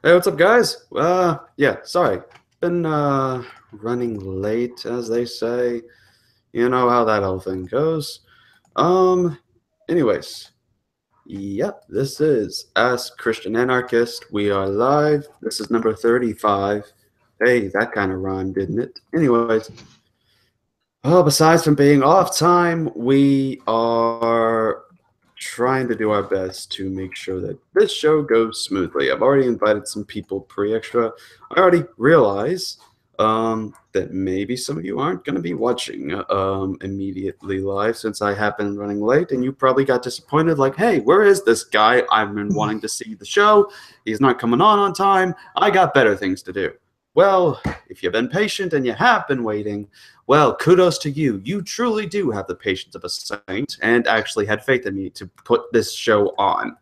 Hey, what's up, guys? Yeah, sorry. Been running late, as they say. You know how that whole thing goes. Um, anyways, yep, this is Ask Christian Anarchist. We are live. This is number 35. Hey, that kind of rhymed, didn't it? Anyways, besides from being off time, we are trying to do our best to make sure that this show goes smoothly. I've already invited some people pre-extra. I already realize that maybe some of you aren't going to be watching immediately live since I have been running late, and you probably got disappointed like, hey, where is this guy? I've been wanting to see the show. He's not coming on time. I got better things to do. Well, if you've been patient and you have been waiting, well, kudos to you. You truly do have the patience of a saint and actually had faith in me to put this show on.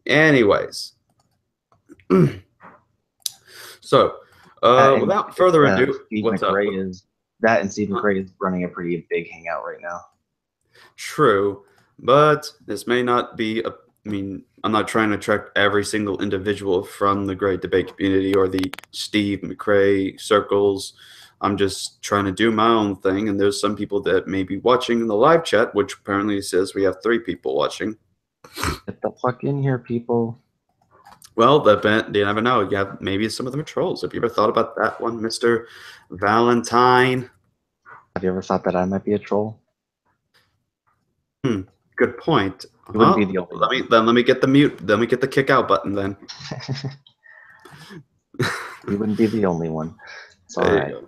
Anyways, so And without further ado, Steve what's up? McRae is that, and Steve Uh, McRae is running a pretty big hangout right now. True, but this may not be a. I mean, I'm not trying to attract every single individual from the great debate community or the Steve McRae circles. I'm just trying to do my own thing, and there's some people that may be watching in the live chat, which apparently says we have 3 people watching. Get the fuck in here, people. Well, you never know. You have maybe some of them are trolls. Have you ever thought about that one, Mr. Valentine? Have you ever thought that I might be a troll? Hmm, good point. You wouldn't be Huh? the only one. Let me get the mute. Let me get the kick out button then. You wouldn't be the only one. It's all There you right. go.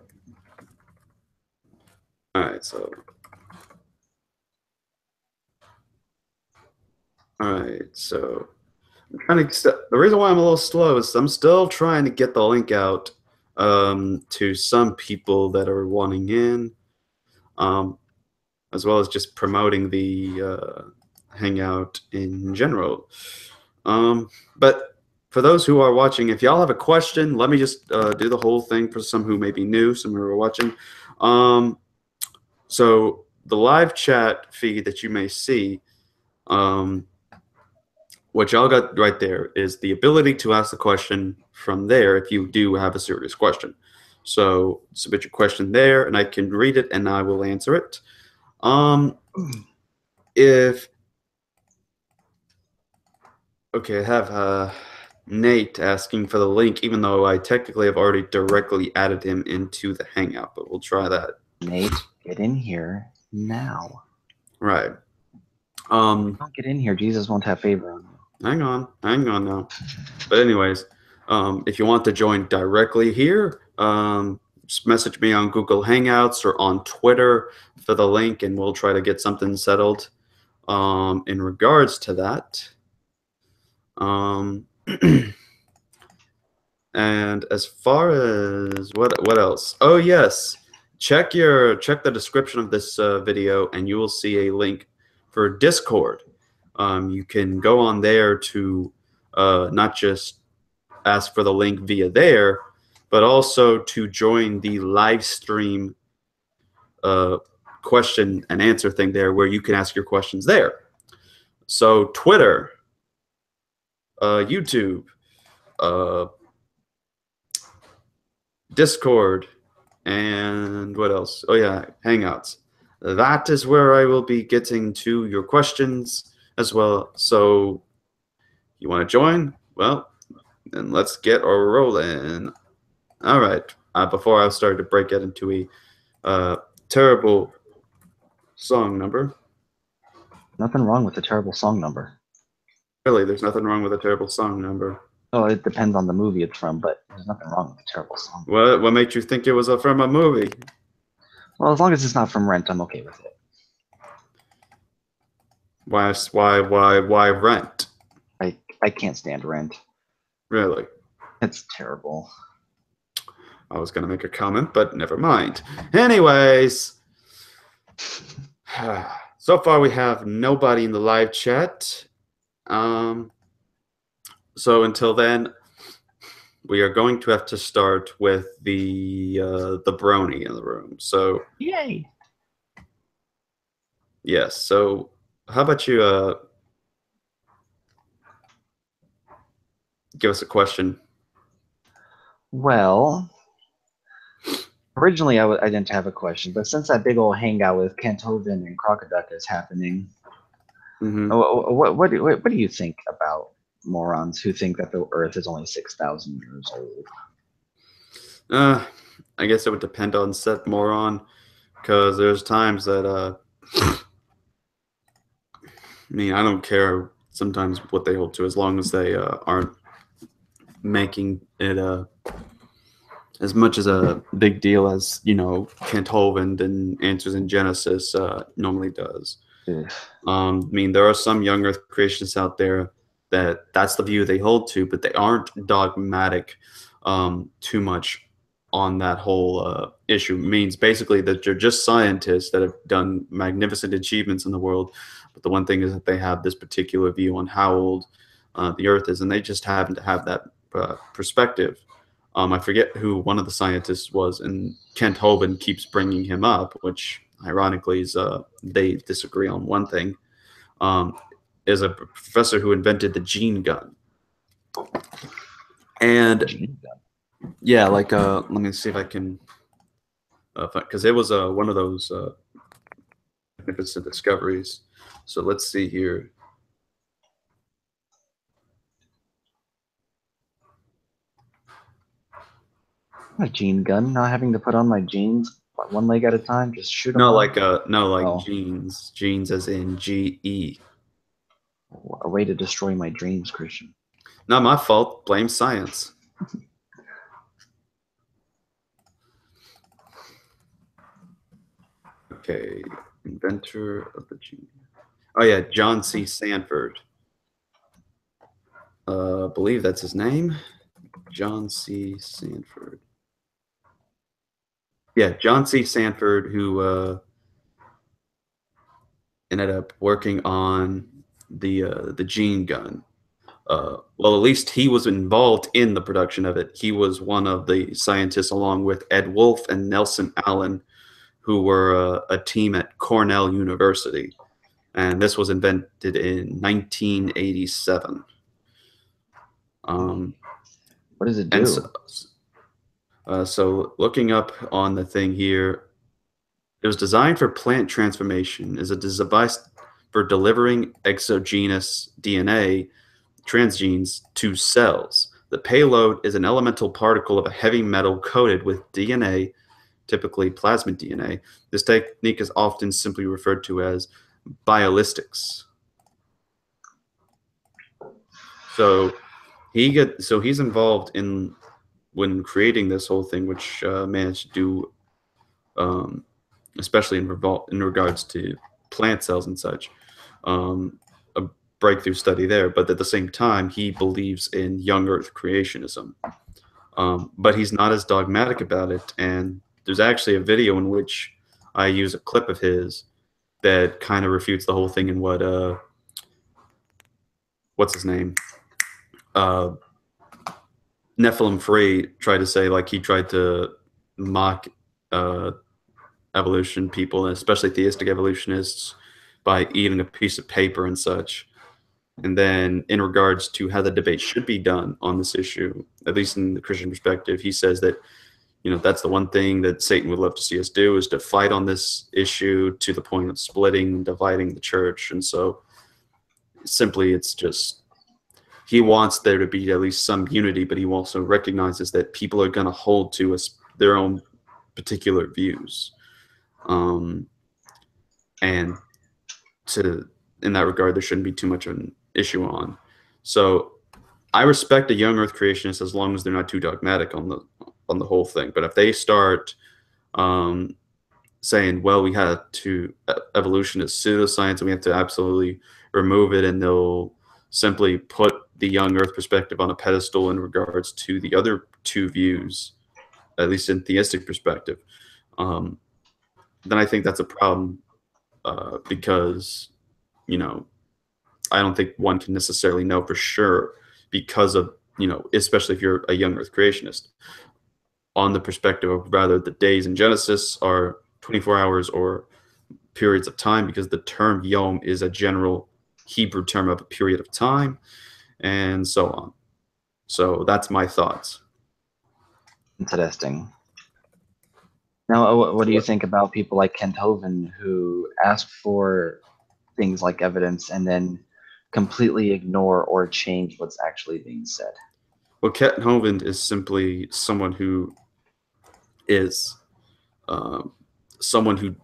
All right, so. All right, so I'm trying to. The reason why I'm a little slow is I'm still trying to get the link out to some people that are wanting in, um, as well as just promoting the hangout in general. But for those who are watching, if y'all have a question, let me just do the whole thing for some who may be new, some who are watching. So the live chat feed that you may see, um, what y'all got right there is the ability to ask the question from there if you do have a serious question. So submit your question there, and I can read it and I will answer it. If Okay, I have Nate asking for the link, even though I technically have already directly added him into the Hangout, but we'll try that. Nate, get in here now. Right. Don't get in here. Jesus won't have favor on you. Hang on now. But anyways, if you want to join directly here, just message me on Google Hangouts or on Twitter for the link, and we'll try to get something settled in regards to that. And as far as what else? Oh yes, check the description of this video, and you will see a link for Discord. You can go on there to not just ask for the link via there, but also to join the live stream question and answer thing there, where you can ask your questions there. So Twitter, YouTube, uh, Discord, and what else? Oh yeah, Hangouts. That is where I will be getting to your questions as well. So you want to join? Well, then let's get rolling. All right. Before I start to break it into a terrible song number. Nothing wrong with a terrible song number. Really, there's nothing wrong with a terrible song number. Oh, it depends on the movie it's from, but there's nothing wrong with a terrible song. What made you think it was from a movie? Well, as long as it's not from Rent, I'm okay with it. Why Rent? I can't stand Rent. Really? It's terrible. I was gonna make a comment, but never mind. Anyways, so far we have nobody in the live chat. So until then, we are going to have to start with the brony in the room. So Yay! yes. So how about you give us a question? Well, originally I didn't have a question, but since that big old hangout with Kent Hovind and Crocoduck is happening, Hmm. what do you think about morons who think that the Earth is only 6,000 years old? Uh, I guess it would depend on set moron, because there's times that I mean, I don't care sometimes what they hold to, as long as they aren't making it as much as a big deal as Kent Hovind and Answers in Genesis normally does. Ugh. I mean, there are some young Earth creationists out there that's the view they hold to, but they aren't dogmatic too much on that whole issue. It means basically that they're just scientists that have done magnificent achievements in the world, but the one thing is that they have this particular view on how old the Earth is, and they just happen to have that perspective. I forget who one of the scientists was, and Kent Hovind keeps bringing him up, which ironically is they disagree on one thing. Um, is a professor who invented the gene gun, and Gene yeah, like let me see if I can, because it was one of those magnificent discoveries. So let's see here. a gene gun, not having to put on my jeans one leg at a time, just shoot them No, off. like no, like Oh, genes, genes as in GE. a way to destroy my dreams, Christian. Not my fault. Blame science. Okay, inventor of the gene. Oh yeah, John C. Sanford. I believe that's his name. John C. Sanford. Yeah, John C. Sanford, who ended up working on the gene gun. Well, at least he was involved in the production of it. He was one of the scientists, along with Ed Wolf and Nelson Allen, who were a team at Cornell University. And this was invented in 1987. Um, What does it and so, do? so looking up on the thing here, it was designed for plant transformation, is a device for delivering exogenous DNA transgenes to cells. The payload is an elemental particle of a heavy metal coated with DNA, typically plasmid DNA. This technique is often simply referred to as biolistics. So he's involved in when creating this whole thing, which managed to do, um, especially in regards to plant cells and such, a breakthrough study there. But at the same time, he believes in young Earth creationism. But he's not as dogmatic about it. And there's actually a video in which I use a clip of his that kind of refutes the whole thing, and what's his name, uh, Nephilim Free tried to say. Like, he tried to mock uh, evolution people, especially theistic evolutionists, by eating a piece of paper and such. And then, in regards to how the debate should be done on this issue, at least in the Christian perspective, he says that that's the one thing that Satan would love to see us do, is to fight on this issue to the point of splitting, dividing the church. And so, simply, it's just he wants there to be at least some unity, but he also recognizes that people are going to hold to their own particular views. Um, and to in that regard, there shouldn't be too much of an issue on. So I respect a young Earth creationist as long as they're not too dogmatic on the whole thing. But if they start um, saying, "Well, we had to evolution is pseudoscience, and we have to absolutely remove it," and they'll simply put the young Earth perspective on a pedestal in regards to the other two views, at least in theistic perspective, um, then I think that's a problem, because you know I don't think one can necessarily know for sure, because of especially if you're a young Earth creationist, on the perspective of rather the days in Genesis are 24 hours or periods of time, because the term yom is a general Hebrew term of a period of time, and so on. So that's my thoughts. Interesting. Now, what do you think about people like Kent Hovind who ask for things like evidence and then completely ignore or change what's actually being said? Well, Kent Hovind is simply someone who is um, someone who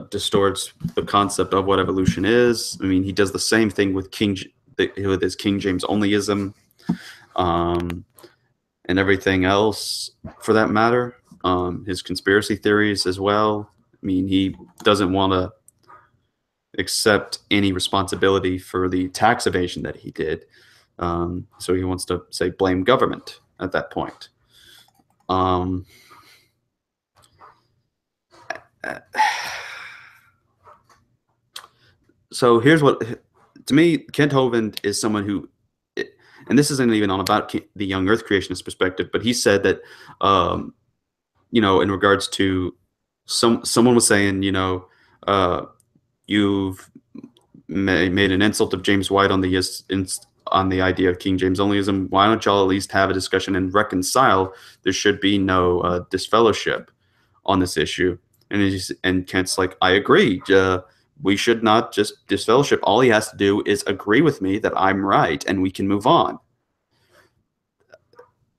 distorts the concept of what evolution is. I mean, he does the same thing with with his King James onlyism, um, and everything else for that matter. His conspiracy theories as well. I mean, he doesn't want to accept any responsibility for the tax evasion that he did. So he wants to say blame government at that point. Um, so here's what, to me, Kent Hovind is someone who, and this isn't even on about the young Earth creationist perspective, but he said that, in regards to someone was saying, you've made an insult of James White on the idea of King James onlyism. Why don't y'all at least have a discussion and reconcile? There should be no disfellowship on this issue. And Kent's like, I agree. We should not just disfellowship. All he has to do is agree with me that I'm right, and we can move on.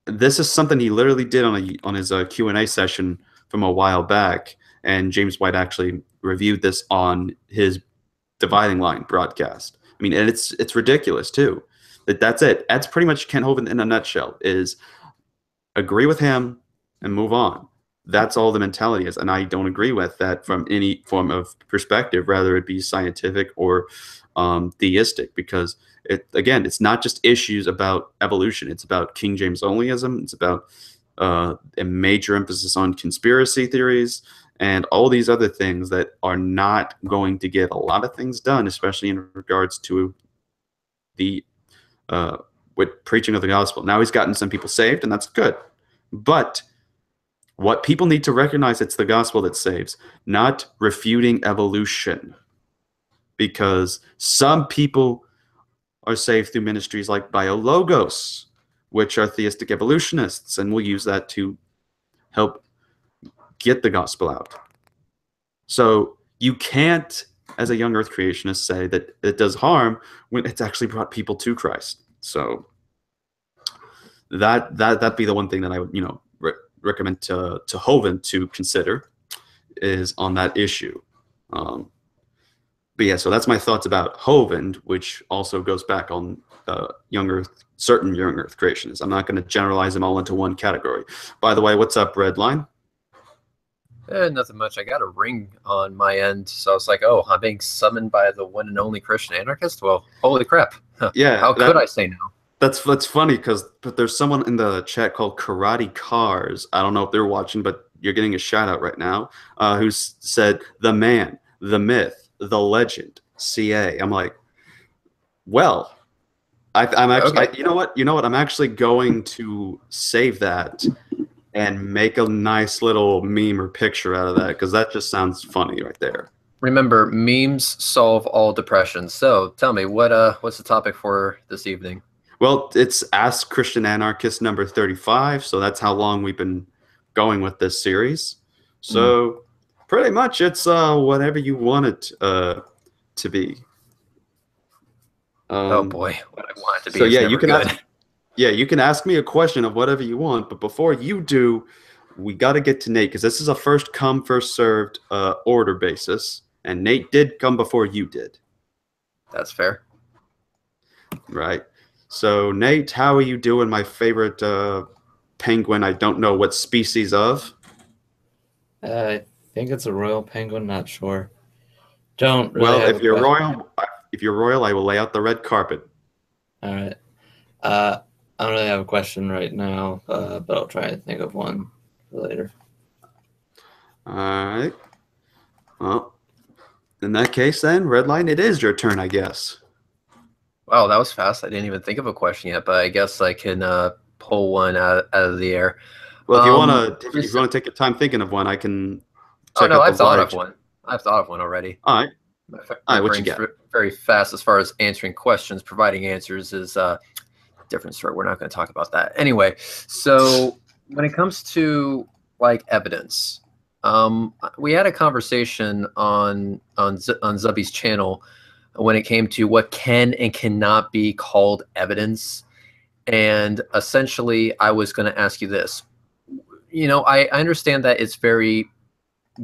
This is something he literally did on his Q&A session from a while back, and James White actually reviewed this on his Dividing Line broadcast. I mean, and it's ridiculous too. That's it. That's pretty much Kent Hovind in a nutshell. Is agree with him and move on. That's all the mentality is, and I don't agree with that from any form of perspective, rather it be scientific or theistic, because it's not just issues about evolution. It's about King James onlyism. It's about a major emphasis on conspiracy theories and all these other things that are not going to get a lot of things done, especially in regards to the with preaching of the gospel. Now he's gotten some people saved, and that's good. But what people need to recognize, it's the gospel that saves, not refuting evolution. Because some people are saved through ministries like Biologos, which are theistic evolutionists, and we'll use that to help get the gospel out. So you can't, as a young Earth creationist, say that it does harm when it's actually brought people to Christ. So that'd be the one thing that I would recommend to Hovind to consider is on that issue. But yeah, so that's my thoughts about Hovind, which also goes back on certain young Earth creationists. I'm not going to generalize them all into one category. By the way, what's up, Redline? Nothing much. I got a ring on my end, so I was like, "Oh, I'm being summoned by the one and only Christian Anarchist." Well, holy crap! Yeah, how could I say no? That's funny because there's someone in the chat called Karate Cars. I don't know if they're watching, but you're getting a shout out right now. Who said the man, the myth, the legend, CA? I'm like, well, I'm actually, Okay. you know what? I'm actually going to save that and make a nice little meme or picture out of that, because that just sounds funny right there. Remember, memes solve all depression. So tell me, what's the topic for this evening? Well, it's Ask Christian Anarchist number 35, so that's how long we've been going with this series. So pretty much it's whatever you want it to be. Oh boy, what I want it to be. So is yeah, never you can good. you can ask me a question of whatever you want, but before you do, we got to get to Nate, because this is a first come first served order basis, and Nate did come before you did. That's fair. Right. So Nate, how are you doing? My favorite penguin. I don't know what species of. I think it's a royal penguin. Not sure. Don't really Well, have if you're royal, I will lay out the red carpet. All right. I don't really have a question right now, but I'll try and think of one for later. All right. Well, in that case, then, Redline, it is your turn, I guess. Wow, that was fast. I didn't even think of a question yet, but I guess I can pull one out of the air. Well, if you want to take your time thinking of one, I can. Oh no, I've thought of one. I've thought of one already. All right. My what you brain's got? very fast as far as answering questions. Providing answers is a different story. We're not going to talk about that anyway. So when it comes to like evidence, we had a conversation on Zubby's channel when it came to what can and cannot be called evidence. And essentially, I was going to ask you this. You know, I understand that it's very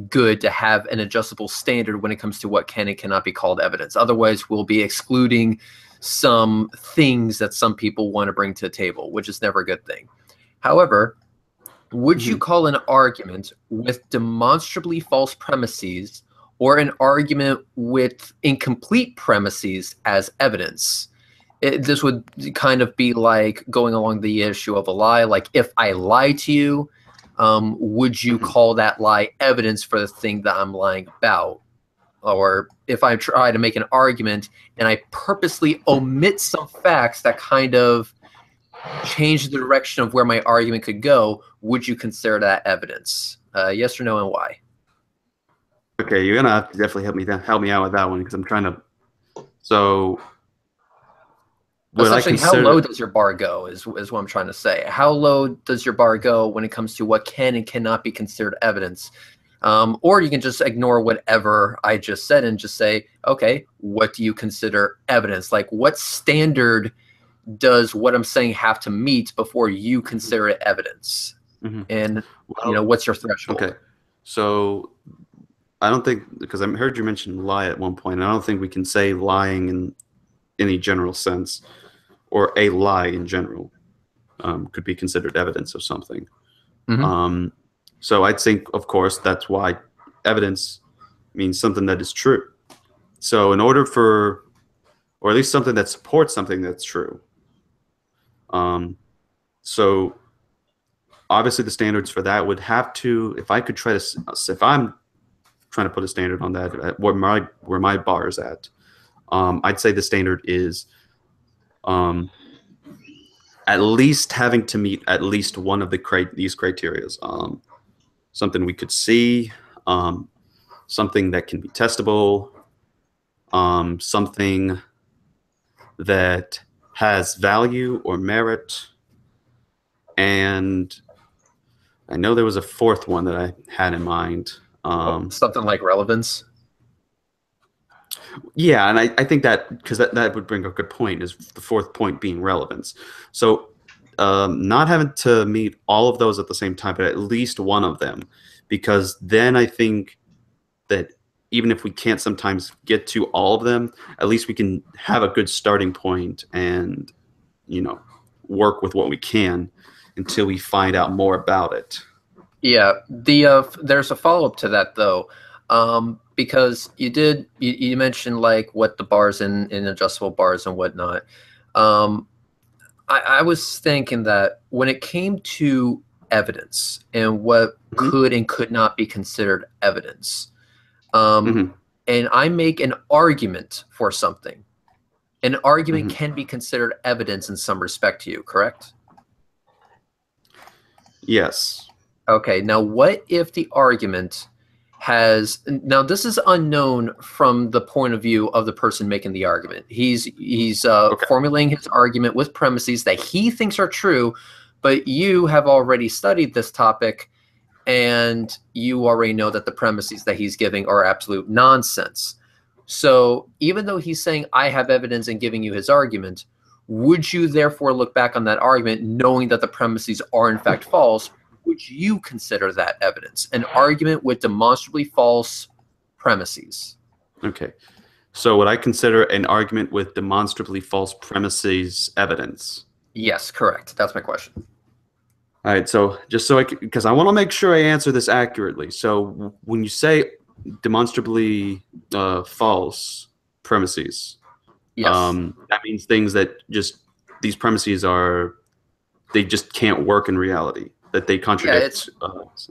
good to have an adjustable standard when it comes to what can and cannot be called evidence. Otherwise, we'll be excluding some things that some people want to bring to the table, which is never a good thing. However, would you call an argument with demonstrably false premises or an argument with incomplete premises as evidence? This would kind of be like going along the issue of a lie. Like, if I lie to you, would you call that lie evidence for the thing that I'm lying about? Or if I try to make an argument and I purposely omit some facts that kind of change the direction of where my argument could go, would you consider that evidence? Yes or no, and why? Okay, you're gonna have to definitely help me out with that one, because I'm trying to. So, essentially, how low does your bar go is what I'm trying to say. How low does your bar go when it comes to what can and cannot be considered evidence? Or you can just ignore whatever I just said and just say, okay, what do you consider evidence? Like, what standard does what I'm saying have to meet before you consider it evidence? And, you know, what's your threshold? Okay, so I don't think, because I heard you mention lie at one point, and I don't think we can say lying in any general sense, or a lie in general could be considered evidence of something. So I'd think, of course, that's why evidence means something that is true. So in order for, or at least something that supports something that's true. So obviously the standards for that would have to, if I could try to, if I'm trying to put a standard on that, where my bar is at, I'd say the standard is at least having to meet at least one of these criteria. Something we could see, something that can be testable, something that has value or merit, and I know there was a fourth one that I had in mind. Something like relevance. Yeah, and I think that, because that would bring a good point, is the fourth point being relevance. So not having to meet all of those at the same time, but at least one of them, because then I think that even if we can't sometimes get to all of them, at least we can have a good starting point and, you know, work with what we can until we find out more about it. Yeah, there's a follow-up to that, though. Because you mentioned like what the bars in adjustable bars and whatnot. I was thinking that when it came to evidence and what could and could not be considered evidence, and I make an argument for something, an argument can be considered evidence in some respect to you, correct? Yes. Okay, now what if the argument has, now this is unknown from the point of view of the person making the argument. He's formulating his argument with premises that he thinks are true, but you have already studied this topic and you already know that the premises that he's giving are absolute nonsense. So even though he's saying I have evidence and giving you his argument, would you therefore look back on that argument knowing that the premises are in fact false? Would you consider that evidence, an argument with demonstrably false premises? Okay. So would I consider an argument with demonstrably false premises evidence? Yes, correct. That's my question. All right. So just so because I want to make sure I answer this accurately. So when you say demonstrably false premises, yes, that means things that just, these premises are, they just can't work in reality, that they contradict.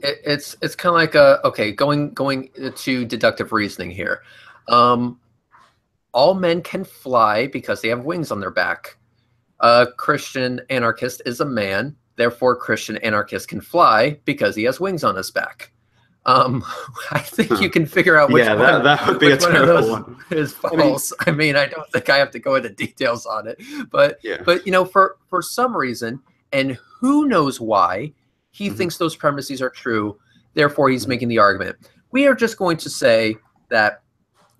Yeah, it's kind of like okay, going to deductive reasoning here. All men can fly because they have wings on their back. Christian Anarchist is a man, therefore Christian Anarchist can fly because he has wings on his back. I think you can figure out which one, that would be a terrible one. Is false. I mean, I don't think I have to go into details on it, but yeah. But you know, for some reason, and who knows why, He thinks those premises are true. Therefore, he's making the argument. We are just going to say that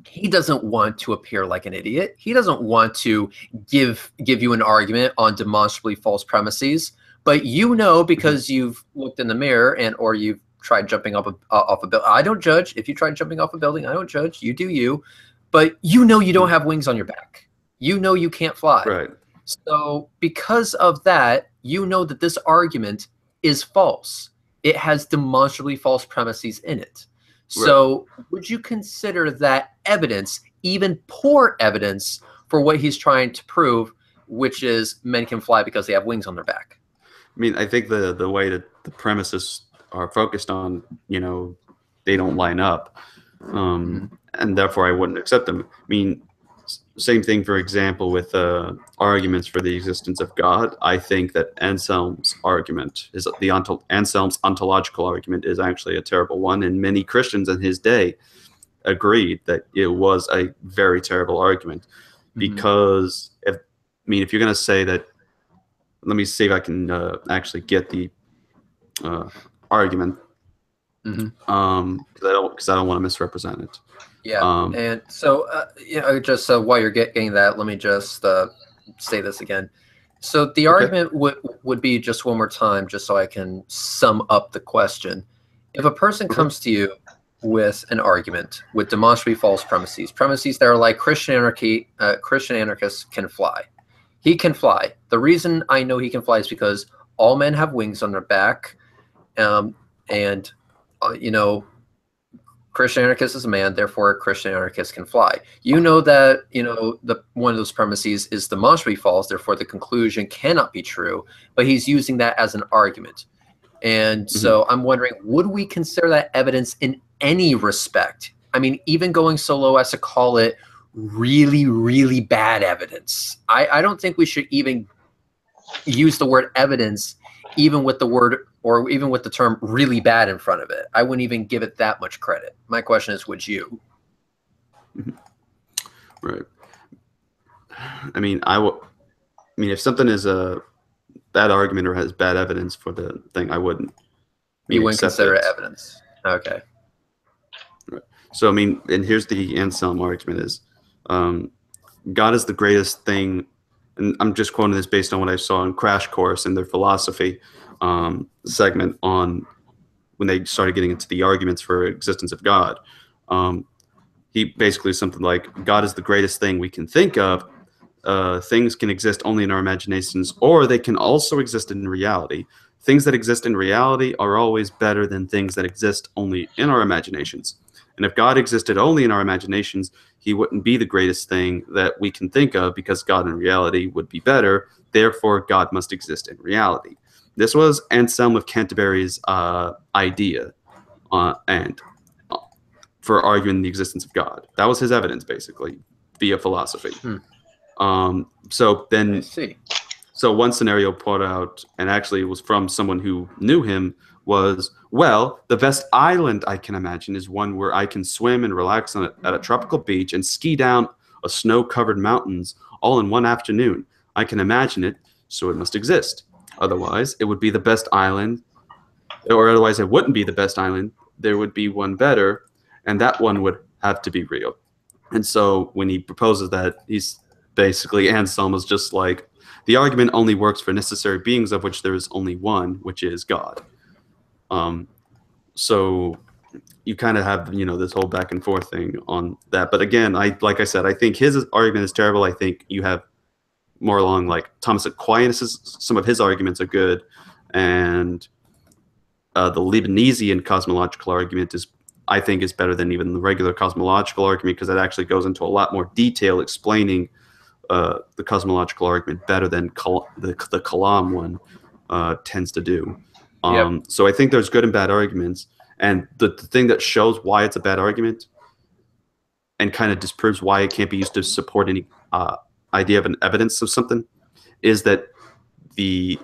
he doesn't want to appear like an idiot. He doesn't want to give you an argument on demonstrably false premises. But you know, because you've looked in the mirror or you've tried jumping off a building. I don't judge. If you tried jumping off a building, I don't judge. You do you. But you know you don't have wings on your back. You know you can't fly. Right. So because of that, you know that this argument is false. It has demonstrably false premises in it. So would you consider that evidence, even poor evidence, for what he's trying to prove, which is men can fly because they have wings on their back? I mean, I think the way that the premises are focused on, they don't line up, and therefore I wouldn't accept them. I mean, same thing, for example, with arguments for the existence of God. I think that Anselm's argument Anselm's ontological argument is actually a terrible one, and many Christians in his day agreed that it was a very terrible argument. Because if you're going to say that, let me see if I can actually get the argument, because I don't want to misrepresent it. Yeah, and so just while you're getting that, let me just say this again. So the argument would be, just one more time, just so I can sum up the question. If a person comes to you with an argument with demonstrably false premises that are like Christian anarchists can fly. He can fly. The reason I know he can fly is because all men have wings on their back, Christian anarchist is a man, therefore a Christian anarchist can fly. You know that, one of those premises is demonstrably false, therefore the conclusion cannot be true, but he's using that as an argument. And so I'm wondering, would we consider that evidence in any respect? I mean, even going so low as to call it really, really bad evidence. I don't think we should even use the word evidence, even with the word, or even with the term really bad in front of it. I wouldn't even give it that much credit. My question is, would you? Right. I mean, if something is a bad argument or has bad evidence for the thing, I wouldn't. You wouldn't consider it evidence. Okay. Right. So, and here's the Anselm argument is, God is the greatest thing, and I'm just quoting this based on what I saw in Crash Course in their philosophy segment on when they started getting into the arguments for existence of God. He basically something like, God is the greatest thing we can think of. Things can exist only in our imaginations, or they can also exist in reality. Things that exist in reality are always better than things that exist only in our imaginations. And if God existed only in our imaginations, he wouldn't be the greatest thing that we can think of, because God in reality would be better. Therefore, God must exist in reality. This was Anselm of Canterbury's idea and for arguing the existence of God. That was his evidence, basically, via philosophy. So then, so one scenario put out, and actually it was from someone who knew him, was, well, the best island I can imagine is one where I can swim and relax at a tropical beach and ski down a snow-covered mountains all in one afternoon. I can imagine it, so it must exist. Otherwise, it would be the best island, or otherwise it wouldn't be the best island. There would be one better, and that one would have to be real. And so when he proposes that, he's basically, Anselm is just like, the argument only works for necessary beings, of which there is only one, which is God. So you kind of have, this whole back and forth thing on that. But again, like I said, I think his argument is terrible. I think you have more along like Thomas Aquinas, some of his arguments are good. And the Leibnizian cosmological argument I think is better than even the regular cosmological argument, because it actually goes into a lot more detail explaining the cosmological argument better than the Kalam one tends to do. So I think there's good and bad arguments. And the thing that shows why it's a bad argument and kind of disproves why it can't be used to support any idea of an evidence of something is that the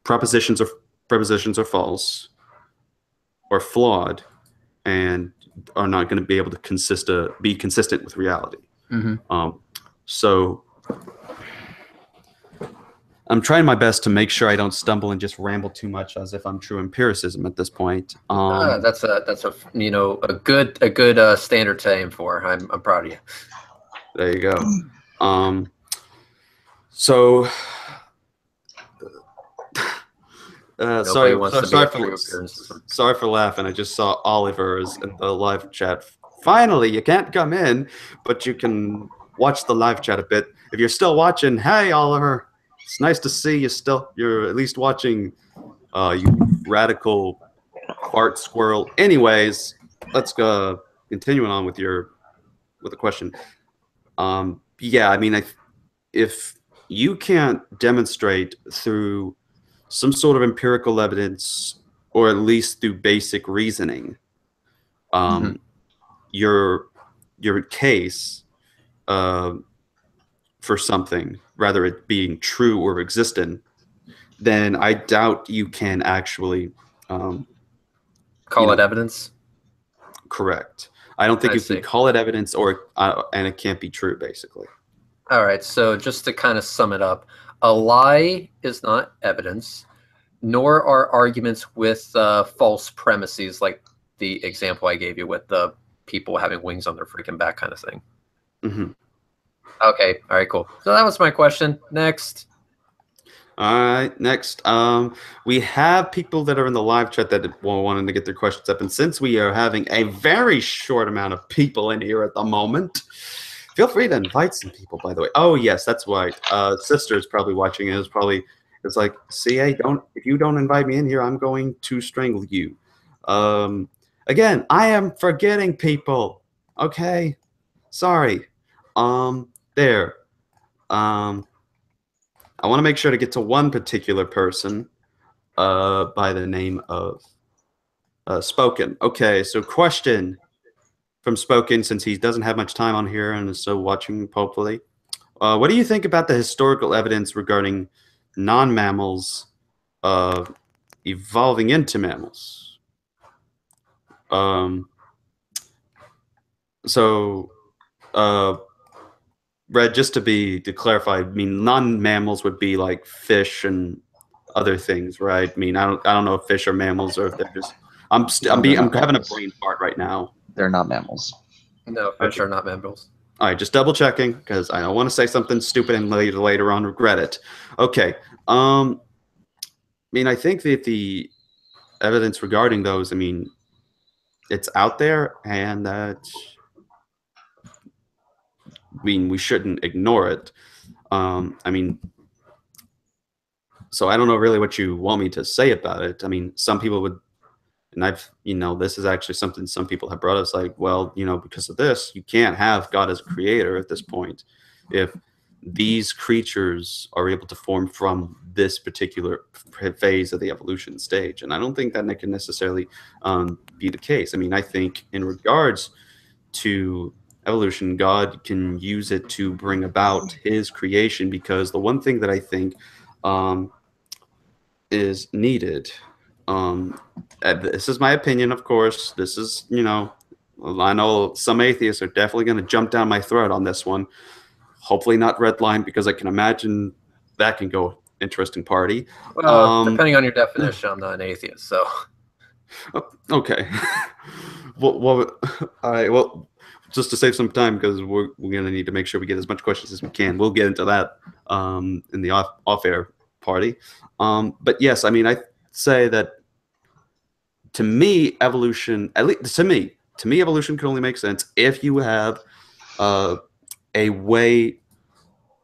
propositions are false or flawed and are not going to be able to be consistent with reality. So I'm trying my best to make sure I don't stumble and just ramble too much as if I'm true empiricism at this point. That's a a good standard to aim for. I'm proud of you. There you go. So Nobody wants to be a true empiricism. sorry for laughing. I just saw Oliver's in the live chat. Finally, you can't come in, but you can watch the live chat a bit. If you're still watching, hey Oliver, it's nice to see you still. You're at least watching. You radical fart squirrel. Anyways, let's go. Continuing on with the question. Yeah, I mean, if you can't demonstrate through some sort of empirical evidence, or at least through basic reasoning, your case for something, rather it being true or existent, then I doubt you can actually call it evidence. Correct. I don't think you can call it evidence, or and it can't be true, basically. All right. So just to kind of sum it up, a lie is not evidence, nor are arguments with false premises, like the example I gave you with the people having wings on their freaking back kind of thing. Okay. All right, cool. So that was my question. Next. All right, next. We have people that are in the live chat that wanting to get their questions up, and since we are having a very short amount of people in here at the moment, feel free to invite some people, by the way. Oh, yes, that's right. Sister is probably watching it. It's like, CA, if you don't invite me in here, I'm going to strangle you. Again, I am forgetting people. Okay? Sorry. There. I want to make sure to get to one particular person by the name of Spoken. Okay, so question from Spoken, since he doesn't have much time on here and is still watching, hopefully. What do you think about the historical evidence regarding non-mammals evolving into mammals? Red, just to clarify, I mean, non-mammals would be like fish and other things, right? I mean, I don't know if fish are mammals or if they're just. I'm having a brain fart right now. They're not mammals. No, fish are not mammals. All right, just double checking because I don't want to say something stupid and later on regret it. Okay. I mean, I think that the evidence regarding those, I mean, it's out there, and that. I mean, we shouldn't ignore it. I mean, so I don't know really what you want me to say about it. I mean, some people would, and this is actually something some people have brought us, like, well, because of this, you can't have God as a creator at this point if these creatures are able to form from this particular phase of the evolution stage. And I don't think that can necessarily be the case. I mean, I think in regards to evolution, God can use it to bring about his creation, because the one thing that I think is needed, this is my opinion, of course, this is, I know some atheists are definitely going to jump down my throat on this one, hopefully not redline, because I can imagine that can go interesting party. Well, depending on your definition, I'm not an atheist, so. Okay. All right, well, just to save some time, because we're going to need to make sure we get as much questions as we can. We'll get into that in the off-air party. But yes, I mean, I say that to me, evolution, at least to me, evolution can only make sense if you have a way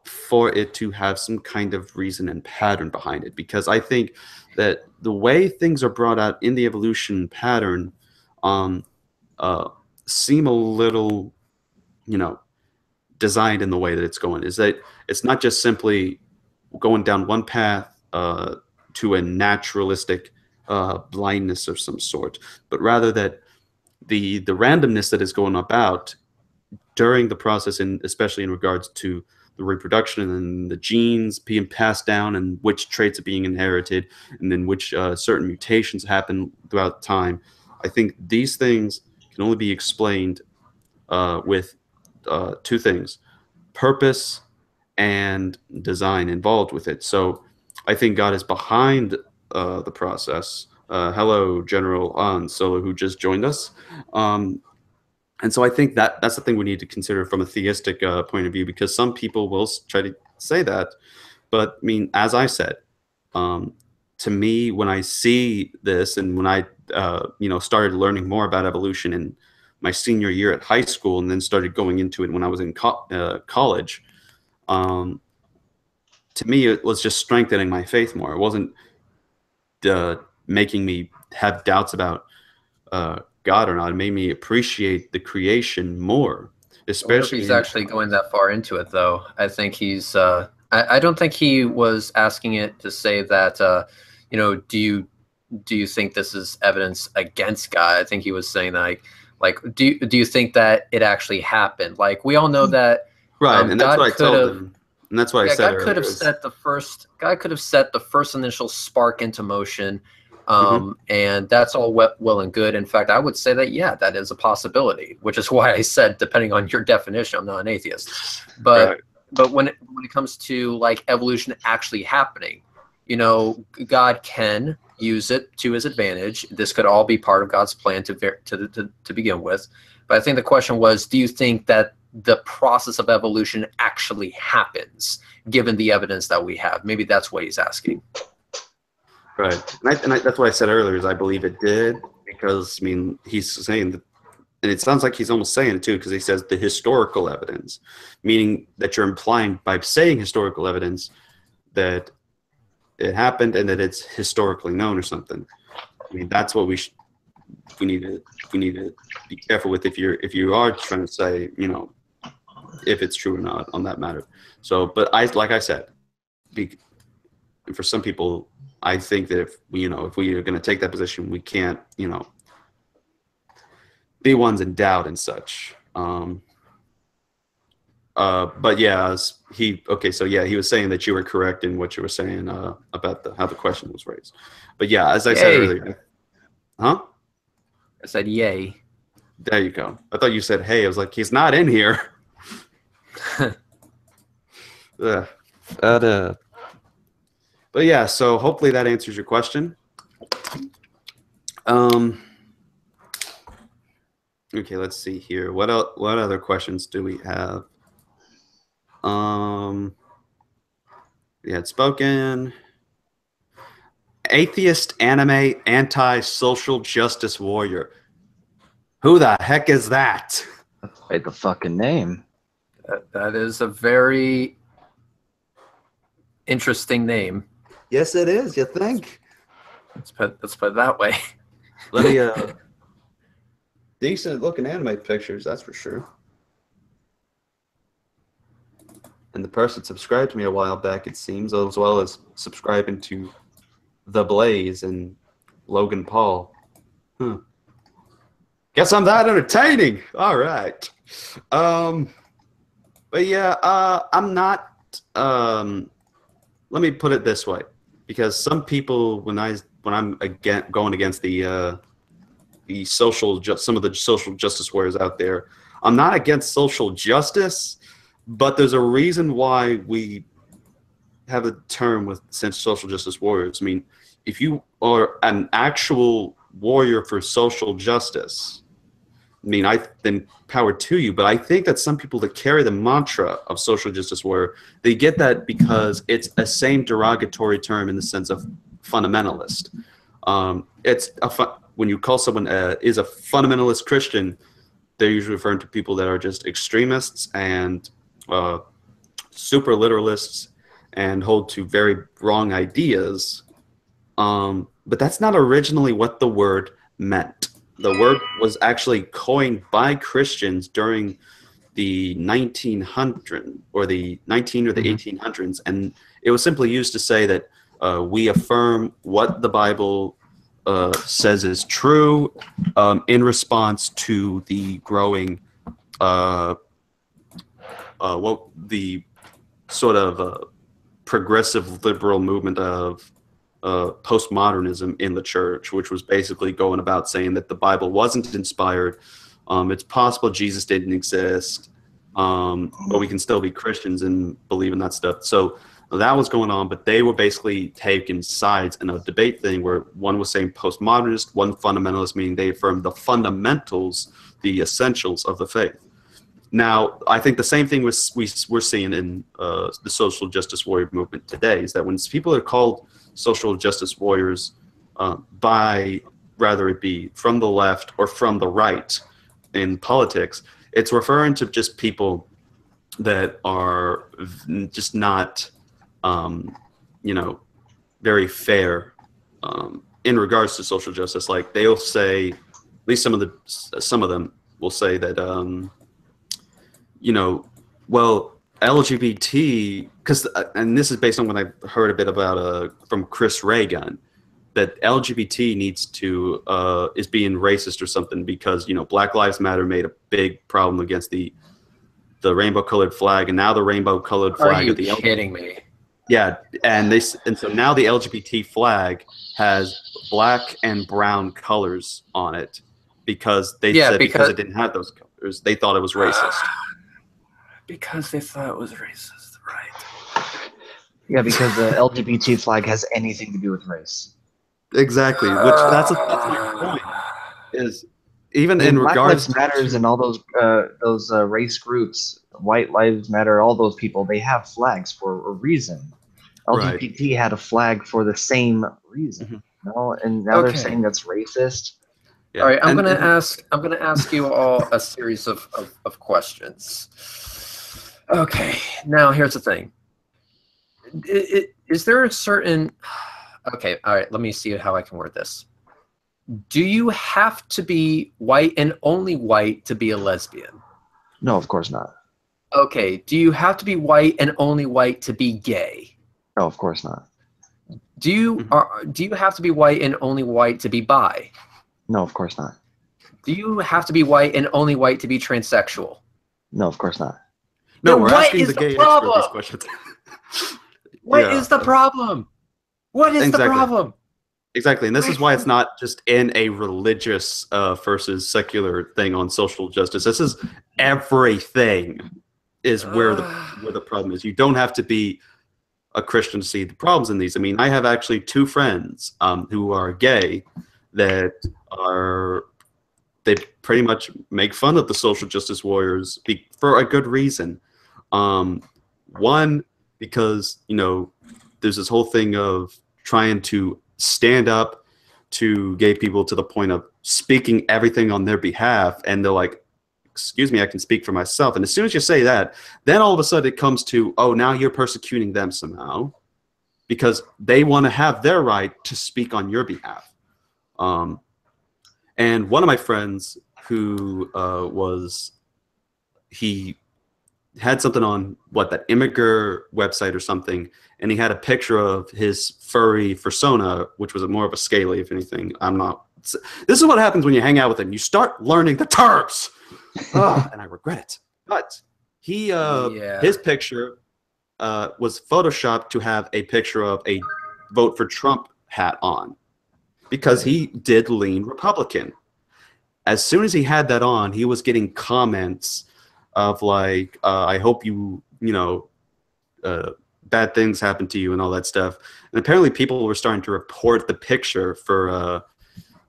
for it to have some kind of reason and pattern behind it. Because I think that the way things are brought out in the evolution pattern seem a little, designed in the way that it's going. Is that it's not just simply going down one path to a naturalistic blindness of some sort, but rather that the randomness that is going about during the process, and especially in regards to the reproduction and the genes being passed down and which traits are being inherited, and then which certain mutations happen throughout time. I think these things can only be explained with two things: purpose and design involved with it. So I think God is behind the process. Hello, General Han Solo, who just joined us. And so I think that that's the thing we need to consider from a theistic point of view, because some people will try to say that. But I mean, as I said, um, to me, when I see this and when I, started learning more about evolution in my senior year at high school and then started going into it when I was in college, um, to me, it was just strengthening my faith more. It wasn't making me have doubts about God or not. It made me appreciate the creation more, I wonder if he's especially. actually going that far into it, though. I think he's. I don't think he was asking it to say that. Do you think this is evidence against God? I think he was saying like do you think that it actually happened? Like, we all know that Right, and that's God what I could told have. him, and that's what I Yeah, said God could earlier. have set the first. God could have set the first initial spark into motion, and that's all well and good. In fact, I would say that that is a possibility, which is why I said, depending on your definition, I'm not an atheist. But Right. when it comes to like evolution actually happening, God can use it to his advantage. This could all be part of God's plan to begin with. But I think the question was, do you think that the process of evolution actually happens, given the evidence that we have? Maybe that's what he's asking. Right, that's what I said earlier. Is I believe it did, because I mean he's saying that, and it sounds like he's almost saying it too, because he says the historical evidence, meaning that you're implying by saying historical evidence that it happened and that it's historically known or something. I mean, that's what we need to be careful with if you are trying to say, if it's true or not on that matter. So, but like I said, for some people, I think that if we are going to take that position, we can't, be ones in doubt and such. But yeah, he was saying that you were correct in what you were saying about how the question was raised. But yeah, as I said earlier, huh? I said, yay. There you go. I thought you said, hey. I was like, he's not in here. But yeah, so hopefully that answers your question. Okay, let's see here. What other questions do we have? We had spoken. Atheist anime anti-social justice warrior. Who the heck is that? That's quite the fucking name. That is a very interesting name. Yes, it is. You think? Let's put it that way. Let me decent looking anime pictures, that's for sure. And the person subscribed to me a while back, it seems, as well as subscribing to The Blaze and Logan Paul. Guess I'm that entertaining. All right. But yeah, I'm not. Let me put it this way, because some people, when I'm going against some of the social justice warriors out there, I'm not against social justice, but there's a reason why we have a term with social justice warriors. I mean, if you are an actual warrior for social justice, I mean, then power to you. But I think that some people that carry the mantra of social justice warrior, they get that because it's a same derogatory term in the sense of fundamentalist. When you call someone is a fundamentalist Christian, they're usually referring to people that are just extremists and super literalists and hold to very wrong ideas. But that's not originally what the word meant. The word was actually coined by Christians during the 1900s or the 1800s, and it was simply used to say that we affirm what the Bible says is true in response to the growing the sort of progressive liberal movement of postmodernism in the church, which was basically going about saying that the Bible wasn't inspired. It's possible Jesus didn't exist, but we can still be Christians and believe in that stuff. So That was going on, but they were basically taking sides in a debate thing where one was saying postmodernist, one fundamentalist, meaning they affirmed the fundamentals, the essentials of the faith. Now, I think the same thing we're seeing in the social justice warrior movement today is that when people are called social justice warriors by, rather it be from the left or from the right in politics, it's referring to just people that are just not, very fair in regards to social justice. Like they'll say, at least some of them will say that, well, LGBT, because, and this is based on what I heard a bit about from Chris Reagan, that LGBT needs to is being racist or something because Black Lives Matter made a big problem against the rainbow colored flag, and now the rainbow colored flag. Are you kidding me? Yeah, and so now the LGBT flag has black and brown colors on it because they said because it didn't have those colors, they thought it was racist. Because they thought it was racist, right? Yeah, because the LGBT flag has anything to do with race. Exactly, which that's my point. Is even in Black regards Lives Matters and all those race groups, White Lives Matter, all those people, they have flags for a reason. LGBT had a flag for the same reason, and now they're saying that's racist. Yeah. All right, I'm gonna ask you all a series of questions. Okay, now here's the thing. Is there a certain... Okay, all right, let me see how I can word this. Do you have to be white and only white to be a lesbian? No, of course not. Okay, do you have to be white and only white to be gay? No, of course not. Do you have to be white and only white to be bi? No, of course not. Do you have to be white and only white to be transsexual? No, of course not. No, then we're asking the gay expert these questions. What is the problem? What is the problem? Exactly, and this is why it's not just in a religious versus secular thing on social justice. This is everything is where the problem is. You don't have to be a Christian to see the problems in these. I mean, I have actually two friends who are gay that they pretty much make fun of the social justice warriors for a good reason. One, because there's this whole thing of trying to stand up to gay people to the point of speaking everything on their behalf, and they're like, excuse me, I can speak for myself. And as soon as you say that, then all of a sudden it comes to, oh, now you're persecuting them somehow because they want to have their right to speak on your behalf. And one of my friends who he had something on that Imgur website or something, and he had a picture of his furry persona, which was more of a scaly, if anything. This is what happens when you hang out with him. You start learning the terms. And I regret it. But his picture was photoshopped to have a picture of a vote for Trump hat on because he did lean Republican. As soon as he had that on, he was getting comments of like, I hope bad things happen to you and all that stuff. And apparently people were starting to report the picture for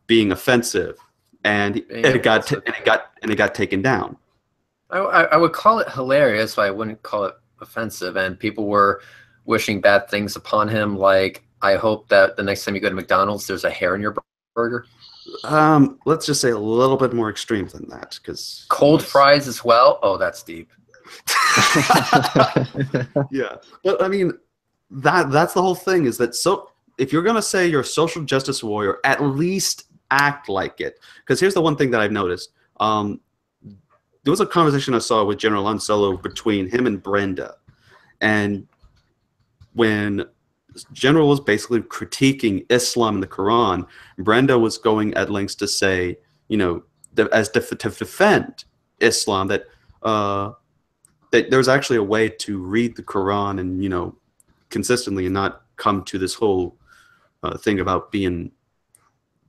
being offensive, and it got taken down. I would call it hilarious, but I wouldn't call it offensive. And people were wishing bad things upon him, like, I hope that the next time you go to McDonald's, there's a hair in your burger. Let's just say a little bit more extreme than that, because cold fries as well. Oh, that's deep. Yeah, but I mean, that's the whole thing. Is that so? If you're gonna say you're a social justice warrior, at least act like it. Because here's the one thing that I've noticed. There was a conversation I saw with General Unsolo between him and Brenda, and when General was basically critiquing Islam and the Quran, Brenda was going at lengths to say, to defend Islam, that there's actually a way to read the Quran and consistently and not come to this whole thing about being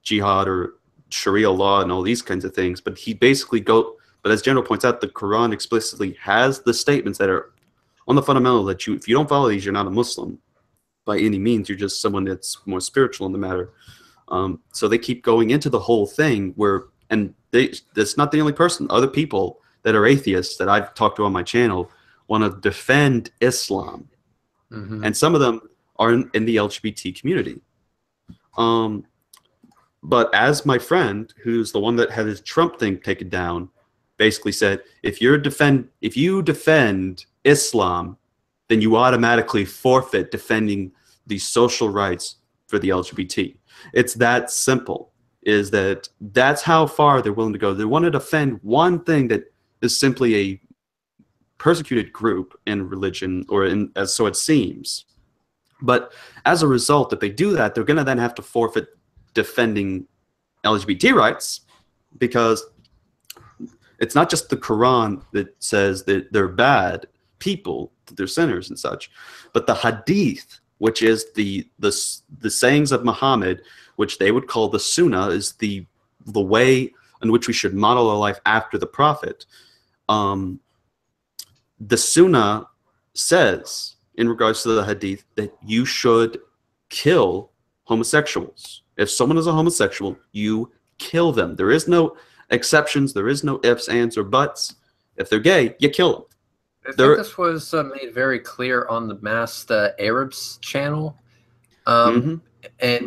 jihad or Sharia law and all these kinds of things. But he basically but as General points out, the Quran explicitly has the statements that are on the fundamental that if you don't follow these, you're not a Muslim by any means. You're just someone that's more spiritual in the matter. So they keep going into the whole thing that's not the only person. Other people that are atheists that I've talked to on my channel want to defend Islam. And some of them are in the LGBT community. But as my friend, who's the one that had his Trump thing taken down, basically said, if you defend Islam, then you automatically forfeit defending the social rights for the LGBT. It's that simple. That's how far they're willing to go. They want to defend one thing that is simply a persecuted group in religion, so it seems. But as a result, if they do that, they're going to then have to forfeit defending LGBT rights, because it's not just the Quran that says that they're bad people, that they're sinners and such, but the Hadith, which is the sayings of Muhammad, which they would call the Sunnah, is the way in which we should model our life after the Prophet. The Sunnah says, in regards to the Hadith, that you should kill homosexuals. If someone is a homosexual, you kill them. There is no exceptions. There is no ifs, ands, or buts. If they're gay, you kill them. I think this was made very clear on the Masked Arabs channel. And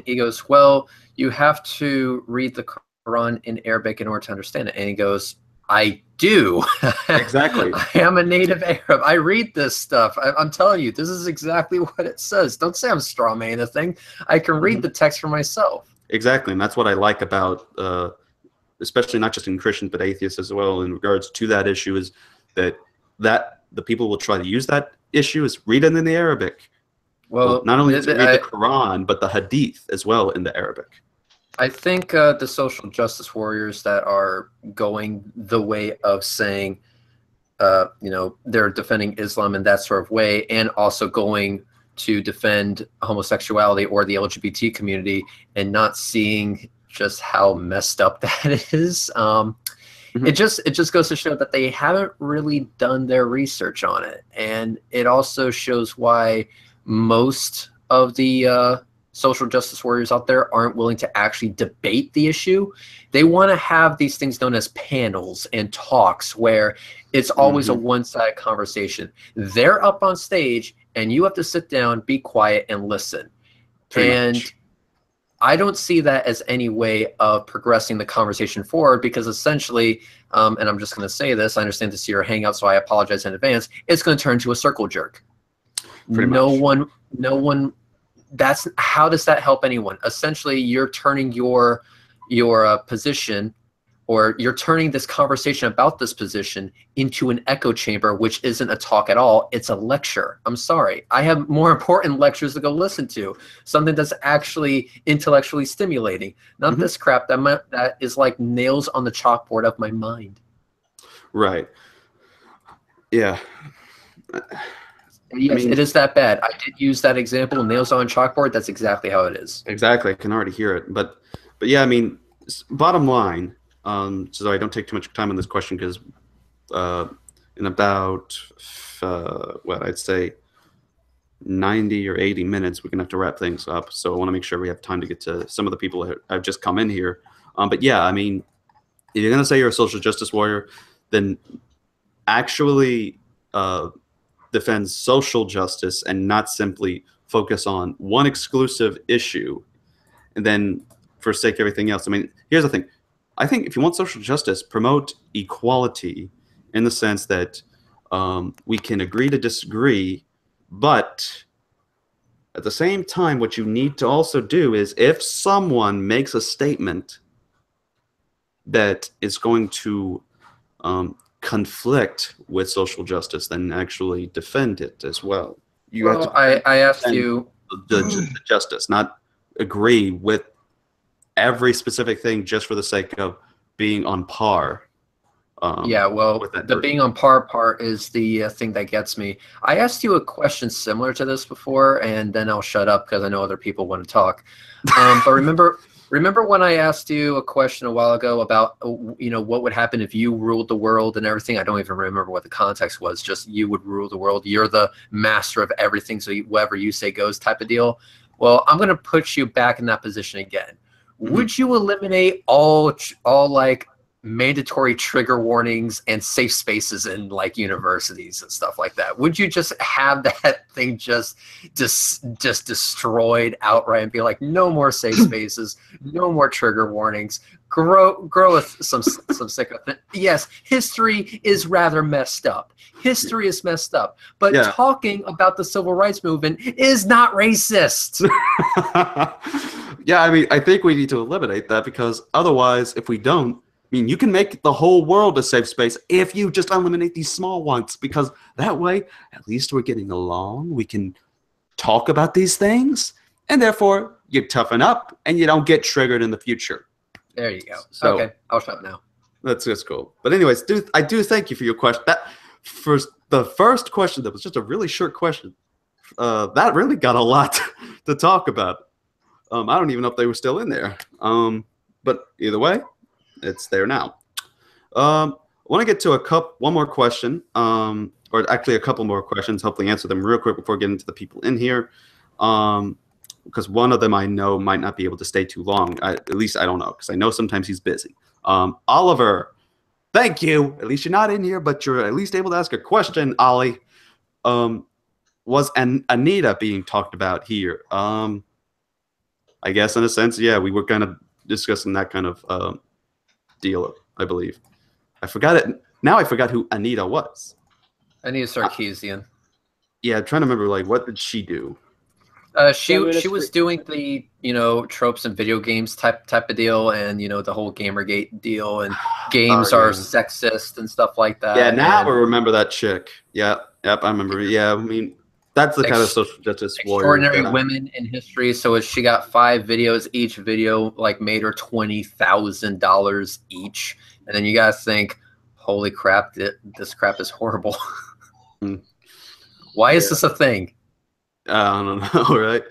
he goes, well, you have to read the Quran in Arabic in order to understand it. And he goes, I do. Exactly. I am a native Arab. I read this stuff. I'm telling you, this is exactly what it says. Don't say I'm strawmanning the thing. I can read the text for myself. Exactly. And that's what I like about, especially not just in Christians, but atheists as well, in regards to that issue, is that the people will try to use that issue is read it in the Arabic. Well, not only read the Quran, but the Hadith as well in the Arabic. I think the social justice warriors that are going the way of saying, they're defending Islam in that sort of way, and also going to defend homosexuality or the LGBT community, and not seeing just how messed up that is. It just goes to show that they haven't really done their research on it, and it also shows why most of the social justice warriors out there aren't willing to actually debate the issue. They want to have these things known as panels and talks where it's always a one-sided conversation. They're up on stage and you have to sit down, be quiet, and listen. Pretty much. I don't see that as any way of progressing the conversation forward, because essentially, and I'm just going to say this, I understand this is your hangout, so I apologize in advance, it's going to turn into a circle jerk. No one, how does that help anyone? Essentially, you're turning your position, or you're turning this conversation about this position into an echo chamber, which isn't a talk at all. It's a lecture. I'm sorry. I have more important lectures to go listen to. Something that's actually intellectually stimulating. Not this crap that is like nails on the chalkboard of my mind. Right. Yeah. Yes, it is that bad. I did use that example, nails on chalkboard. That's exactly how it is. Exactly. I can already hear it. But yeah, I mean, bottom line, so I don't take too much time on this question, because in about, I'd say 90 or 80 minutes, we're going to have to wrap things up. So I want to make sure we have time to get to some of the people that have just come in here. But yeah, I mean, if you're going to say you're a social justice warrior, then actually defend social justice and not simply focus on one exclusive issue and then forsake everything else. I mean, here's the thing. I think if you want social justice, promote equality in the sense that we can agree to disagree, but at the same time, what you need to also do is, if someone makes a statement that is going to conflict with social justice, then actually defend it as well. I asked you the justice, not agree with every specific thing just for the sake of being on par. The being on par part is the thing that gets me. I asked you a question similar to this before, and then I'll shut up because I know other people want to talk. But remember Remember when I asked you a question a while ago about, what would happen if you ruled the world and everything? I don't even remember what the context was. Just you would rule the world. You're the master of everything, so whatever you say goes type of deal. Well, I'm going to put you back in that position again. Would you eliminate all like mandatory trigger warnings and safe spaces in like universities and stuff like that? Would you just have that thing just destroyed outright and be like, no more safe spaces, no more trigger warnings, grow with some sick of it? Yes, history is rather messed up. History is messed up, but talking about the civil rights movement is not racist. Yeah, I mean, I think we need to eliminate that, because otherwise, if we don't, I mean, you can make the whole world a safe space if you just eliminate these small ones, because that way, at least we're getting along. We can talk about these things, and therefore, you toughen up, and you don't get triggered in the future. There you go. So, okay, I'll shut now. That's just cool. But anyways, I do thank you for your question. The first question, that was just a really short question. That really got a lot to talk about. I don't even know if they were still in there. But either way, it's there now. I want to get to one more question, or actually a couple more questions. Hopefully answer them real quick before getting to the people in here. Because one of them I know might not be able to stay too long. At least I don't know, because I know sometimes he's busy. Oliver, thank you. At least you're not in here, but you're at least able to ask a question, Ollie. Was Anita being talked about here? I guess in a sense, yeah, we were kind of discussing that kind of deal, I believe. I forgot it. Now I forgot who Anita was. Anita Sarkeesian. Yeah, I'm trying to remember, like, what did she do? She was doing the tropes and video games type of deal, and the whole Gamergate deal, and games are sexist and stuff like that. Yeah, now I remember that chick. Yep, I remember. Yeah, I mean, that's the kind of social justice warrior. Extraordinary women in history. So she got 5 videos. Each video like made her $20,000 each, and then you guys think, holy crap, this crap is horrible. Why is this a thing? I don't know, right?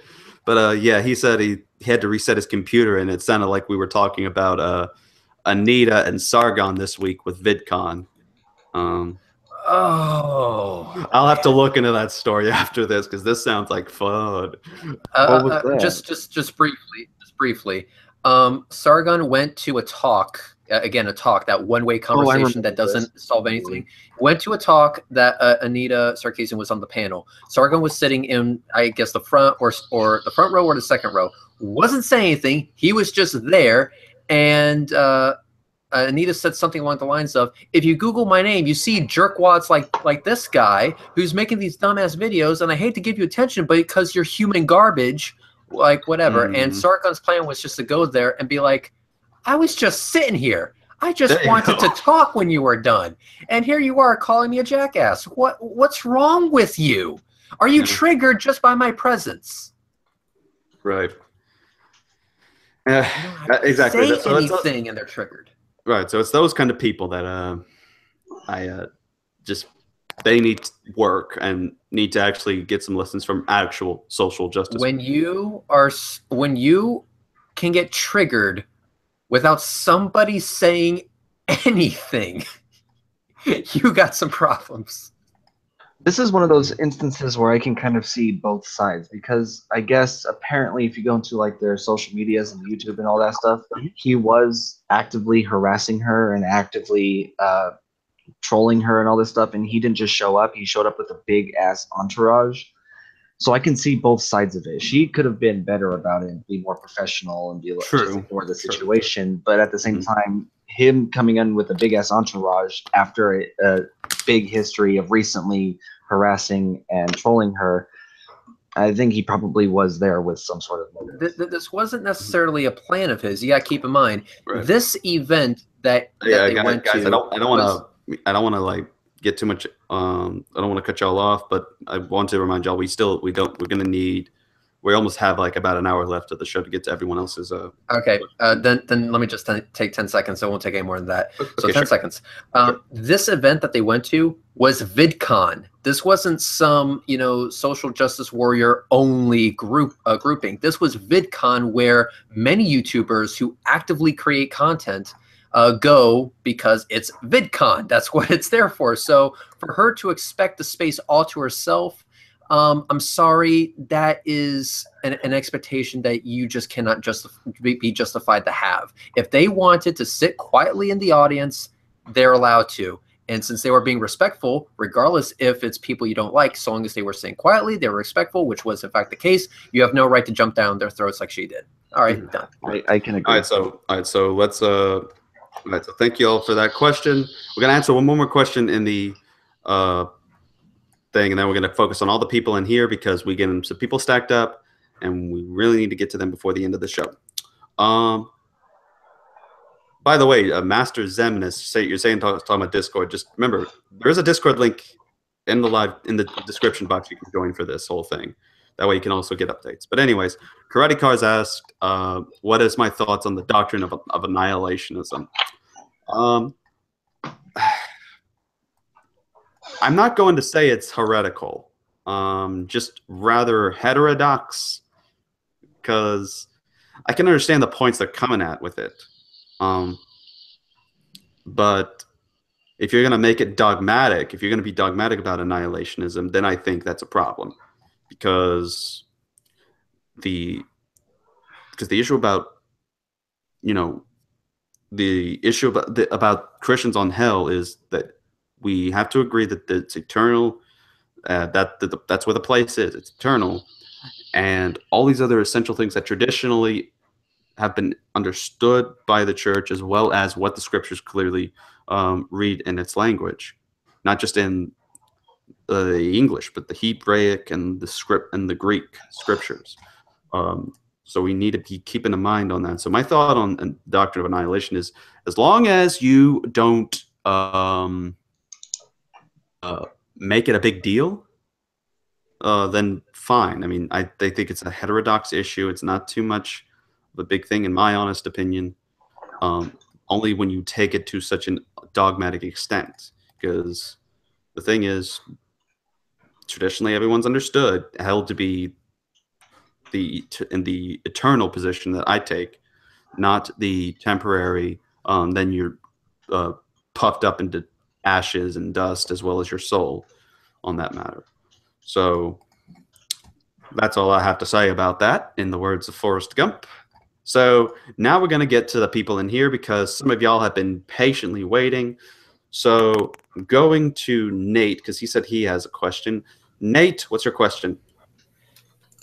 But yeah, he said he had to reset his computer, and it sounded like we were talking about Anita and Sargon this week with VidCon. I'll have to look into that story after this, because this sounds like fun. What was that? Just briefly. Sargon went to a talk. Again, a talk, that one-way conversation that doesn't solve anything. Went to a talk that Anita Sarkeesian was on the panel. Sargon was sitting in, I guess, the front or the front row or the second row. Wasn't saying anything. He was just there. And Anita said something along the lines of, if you Google my name, you see jerkwads like this guy who's making these dumbass videos, and I hate to give you attention, but because you're human garbage, like whatever. And Sargon's plan was just to go there and be like, I was just sitting here. I just wanted to talk when you were done. And here you are calling me a jackass. What's wrong with you? Are you triggered just by my presence? Right. Exactly. Say anything and they're triggered. Right. So it's those kind of people that they need work and need to actually get some lessons from actual social justice. When you can get triggered without somebody saying anything, you got some problems. This is one of those instances where I can kind of see both sides, because I guess apparently if you go into like their social medias and YouTube and all that stuff, he was actively harassing her and actively trolling her and all this stuff, and he didn't just show up. He showed up with a big ass entourage. So I can see both sides of it. She could have been better about it and be more professional and be like, just ignore the situation. But at the same time, him coming in with a big ass entourage after a big history of recently harassing and trolling her, I think he probably was there with some sort of motive. This wasn't necessarily a plan of his. You got to keep in mind this event that they went to. I don't want to like get too much. I don't want to cut y'all off, but I want to remind y'all we're gonna need we almost have like about an hour left of the show to get to everyone else's. Okay, then let me just take 10 seconds. So it won't take any more than that. So Okay, 10 sure. seconds. This event that they went to was VidCon. This wasn't some, social justice warrior only grouping. This was VidCon, where many YouTubers who actively create content go because it's VidCon. That's what it's there for. So for her to expect the space all to herself, I'm sorry, that is an expectation that you just cannot be justified to have. If they wanted to sit quietly in the audience, they're allowed to. And since they were being respectful, regardless if it's people you don't like, so long as they were sitting quietly, they were respectful, which was in fact the case, you have no right to jump down their throats like she did. All right, done. I can agree. All right, so let's all right, so thank you all for that question. We're gonna answer one more question in the thing, and then we're gonna focus on all the people in here because we get some people stacked up, and we really need to get to them before the end of the show. By the way, Master Zemnis, you're talking about Discord. Just remember, there is a Discord link in the description box you can join for this whole thing. That way you can also get updates. But anyways, Karate Cars asked, what is my thoughts on the doctrine of annihilationism? I'm not going to say it's heretical, just rather heterodox, because I can understand the points they're coming at with it. But if you're going to make it dogmatic, if you're going to be dogmatic about annihilationism, then I think that's a problem, because the issue about the issue about Christians on hell is that we have to agree that it's eternal. That's where the place is. It's eternal, and all these other essential things that traditionally have been understood by the church, as well as what the scriptures clearly read in its language, not just in the English, but the Hebraic and the script and the Greek scriptures. So we need to be keeping in mind on that. So my thought on the doctrine of annihilation is, as long as you don't make it a big deal, then fine. I mean, they think it's a heterodox issue. It's not too much of a big thing, in my honest opinion. Only when you take it to such a dogmatic extent, because the thing is, traditionally everyone's held to be in the eternal position that I take, not the temporary. Then you're puffed up into ashes and dust, as well as your soul, on that matter. So that's all I have to say about that, in the words of Forrest Gump. So now we're going to get to the people in here, because some of y'all have been patiently waiting. So going to Nate, because he said he has a question. Nate, what's your question?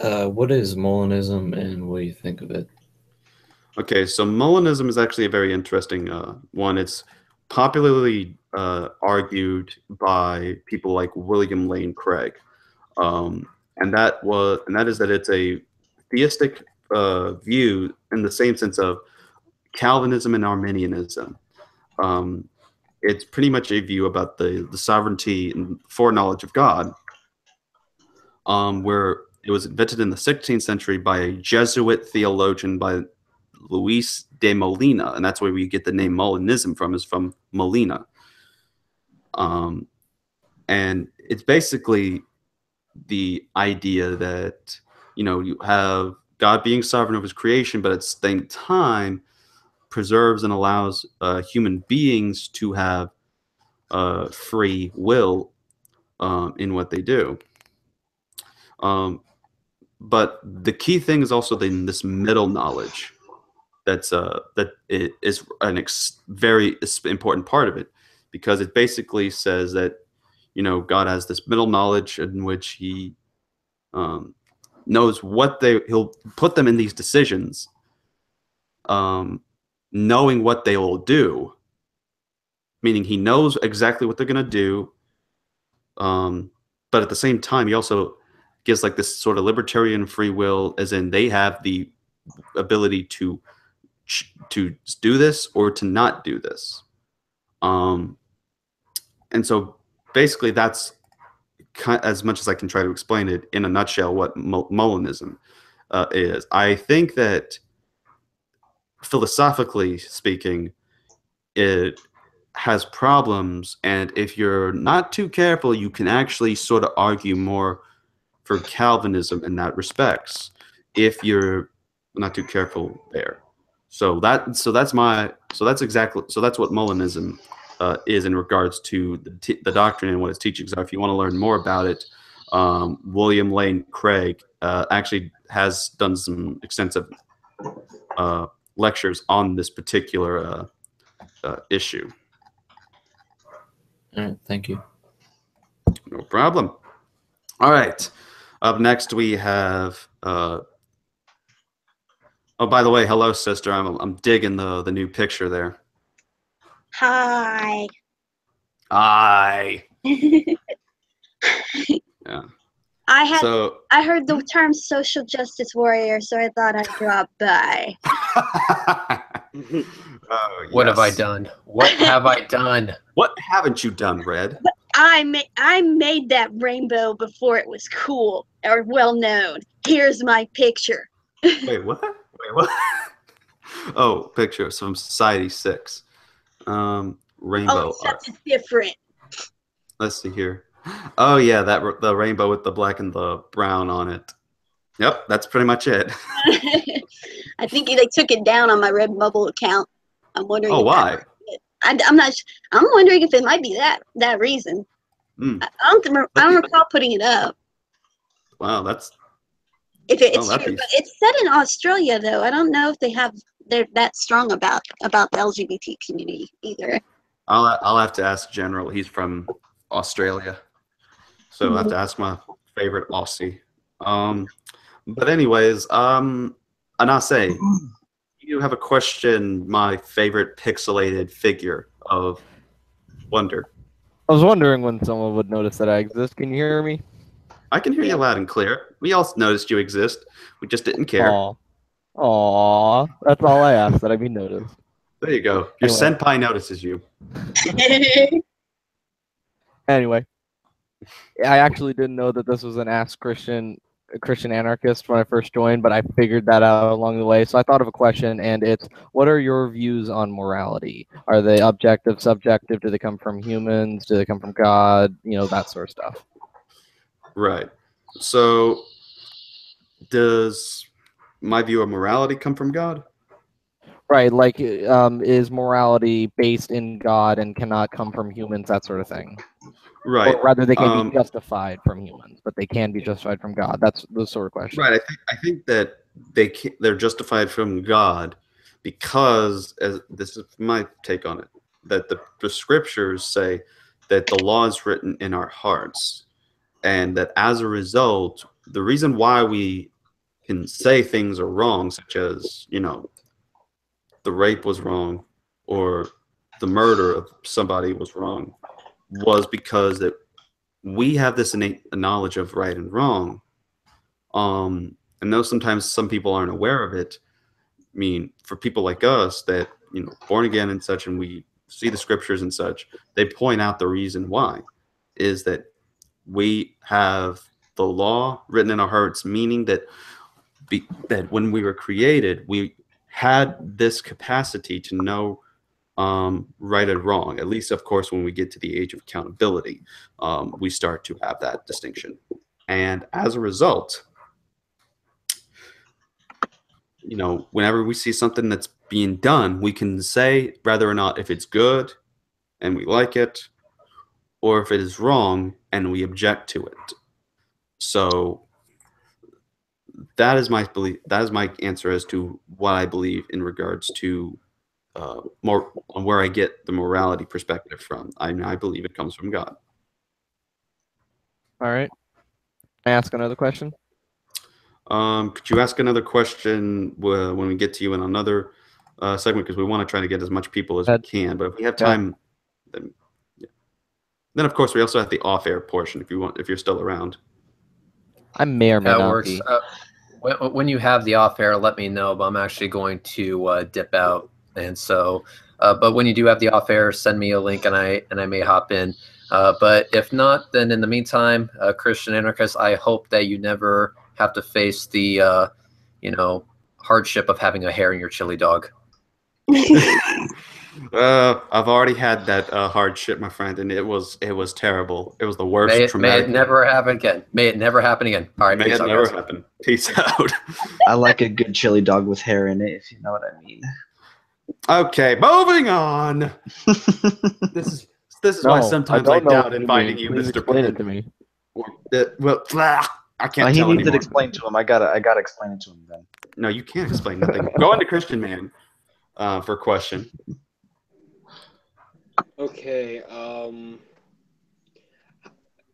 What is Molinism, and what do you think of it? Okay, so Molinism is actually a very interesting one. It's popularly argued by people like William Lane Craig, and that is that it's a theistic view in the same sense of Calvinism and Arminianism. It's pretty much a view about the sovereignty and foreknowledge of God, where it was invented in the 16th century by a Jesuit theologian by Luis de Molina, and that's where we get the name Molinism from, is from Molina. And it's basically the idea that, you have God being sovereign of his creation, but at the same time preserves and allows human beings to have free will in what they do. But the key thing is also this middle knowledge. That is very important part of it, because it basically says that God has this middle knowledge in which he knows he'll put them in these decisions, knowing what they will do, meaning he knows exactly what they're going to do, but at the same time he also gives like this sort of libertarian free will, as in they have the ability to do this or to not do this. And so basically that's as much as I can try to explain it in a nutshell what Molinism is. I think that philosophically speaking, it has problems, and if you're not too careful, you can actually sort of argue more for Calvinism in that respects if you're not too careful there. That's what Molinism is in regards to the doctrine and what its teachings are. If you want to learn more about it, William Lane Craig actually has done some extensive lectures on this particular issue. All right, thank you. No problem. All right. Up next we have. Oh, by the way, hello, sister. I'm digging the new picture there. Hi. Aye. Yeah. I heard the term social justice warrior, so I thought I'd drop by. Oh, What have I yes. done? What have I done? What haven't you done, Red? I made that rainbow before it was cool or well known. Here's my picture. Wait, what? Wait, what? Oh, picture from Society 6. Rainbow Oh, except art. it's different. Let's see here. Oh yeah, the rainbow with the black and the brown on it. Yep, that's pretty much it. I think they took it down on my Redbubble account. I'm wondering. Oh, why? I'm not. I'm wondering if it might be that reason. Mm. I don't recall putting it up. Wow, that's. If it's true, but it's set in Australia though. I don't know if they're that strong about the LGBT community either. I'll have to ask General. He's from Australia, so I have to ask my favorite Aussie. But anyways, Anase, you have a question. My favorite pixelated figure of Wonder. I was wondering when someone would notice that I exist. Can you hear me? I can hear you loud and clear. We all noticed you exist. We just didn't care. Aw, that's all I asked, that I be noticed. There you go. Your senpai notices you. Anyway, I actually didn't know that this was an Ask Christian Anarchist when I first joined, but I figured that out along the way. So I thought of a question, and it's, what are your views on morality? Are they objective, subjective? Do they come from humans? Do they come from God? You know, that sort of stuff. Right. So, does my view of morality come from God? Right, like, is morality based in God and cannot come from humans, that sort of thing? Right. Or rather, they can be justified from humans, but they can be justified from God. That's the sort of question. Right. I think that they're justified from God because, as this is my take on it, that the scriptures say that the law is written in our hearts, and that as a result, the reason why we can say things are wrong, such as, you know, the rape was wrong or the murder of somebody was wrong, was because that we have this innate knowledge of right and wrong. And though sometimes some people aren't aware of it, I mean, for people like us that, you know, born again and such, and we see the scriptures and such, they point out the reason why is that we have the law written in our hearts, meaning that that when we were created, we had this capacity to know right and wrong. At least, of course, when we get to the age of accountability, we start to have that distinction. And as a result, you know, whenever we see something that's being done, we can say whether or not if it's good and we like it, or if it is wrong and we object to it. So that is my belief. That is my answer as to what I believe in regards to more on where I get the morality perspective from. I believe it comes from God. All right. Can I ask another question? Could you ask another question when we get to you in another segment? Because we want to try to get as much people as we can. But if we have time, then yeah. Then of course we also have the off-air portion. If you're still around. I may or may not be. When you have the off-air, let me know. But I'm actually going to dip out, and so. But when you do have the off-air, send me a link, and I may hop in. But if not, then in the meantime, Christian Anarchist, I hope that you never have to face the hardship of having a hair in your chili dog. I've already had that hardship, my friend, and it was terrible. It was the worst. May it never happen again. May it never happen again. All right, may it never happen. Peace out. I like a good chili dog with hair in it, if you know what I mean. Okay, moving on. This is why sometimes I doubt inviting you, Please Mr. explain it to me. Well, I can't. He tell needs anymore. it explained to him. I gotta explain it to him then. No, you can't explain nothing. Go on to Christian Man for a question. Okay.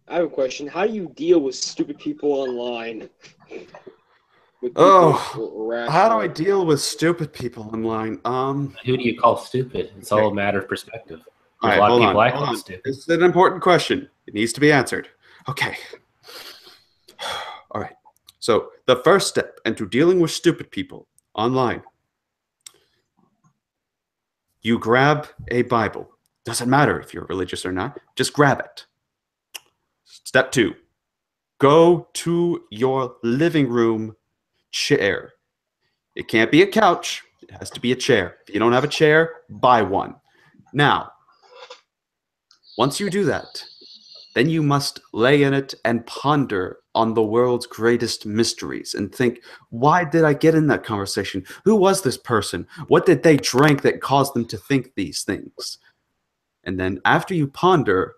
I have a question. How do you deal with stupid people online? How do I deal with stupid people online? Who do you call stupid? It's all a matter of perspective. There's All right, a lot of hold people on, I hold call on. stupid. It's an important question. It needs to be answered. Okay. All right. So the first step into dealing with stupid people online, you grab a Bible. Doesn't matter if you're religious or not. Just grab it. Step 2, go to your living room chair. It can't be a couch. It has to be a chair. If you don't have a chair, buy one. Now, once you do that, then you must lay in it and ponder on the world's greatest mysteries and think, why did I get in that conversation? Who was this person? What did they drink that caused them to think these things? And then after you ponder,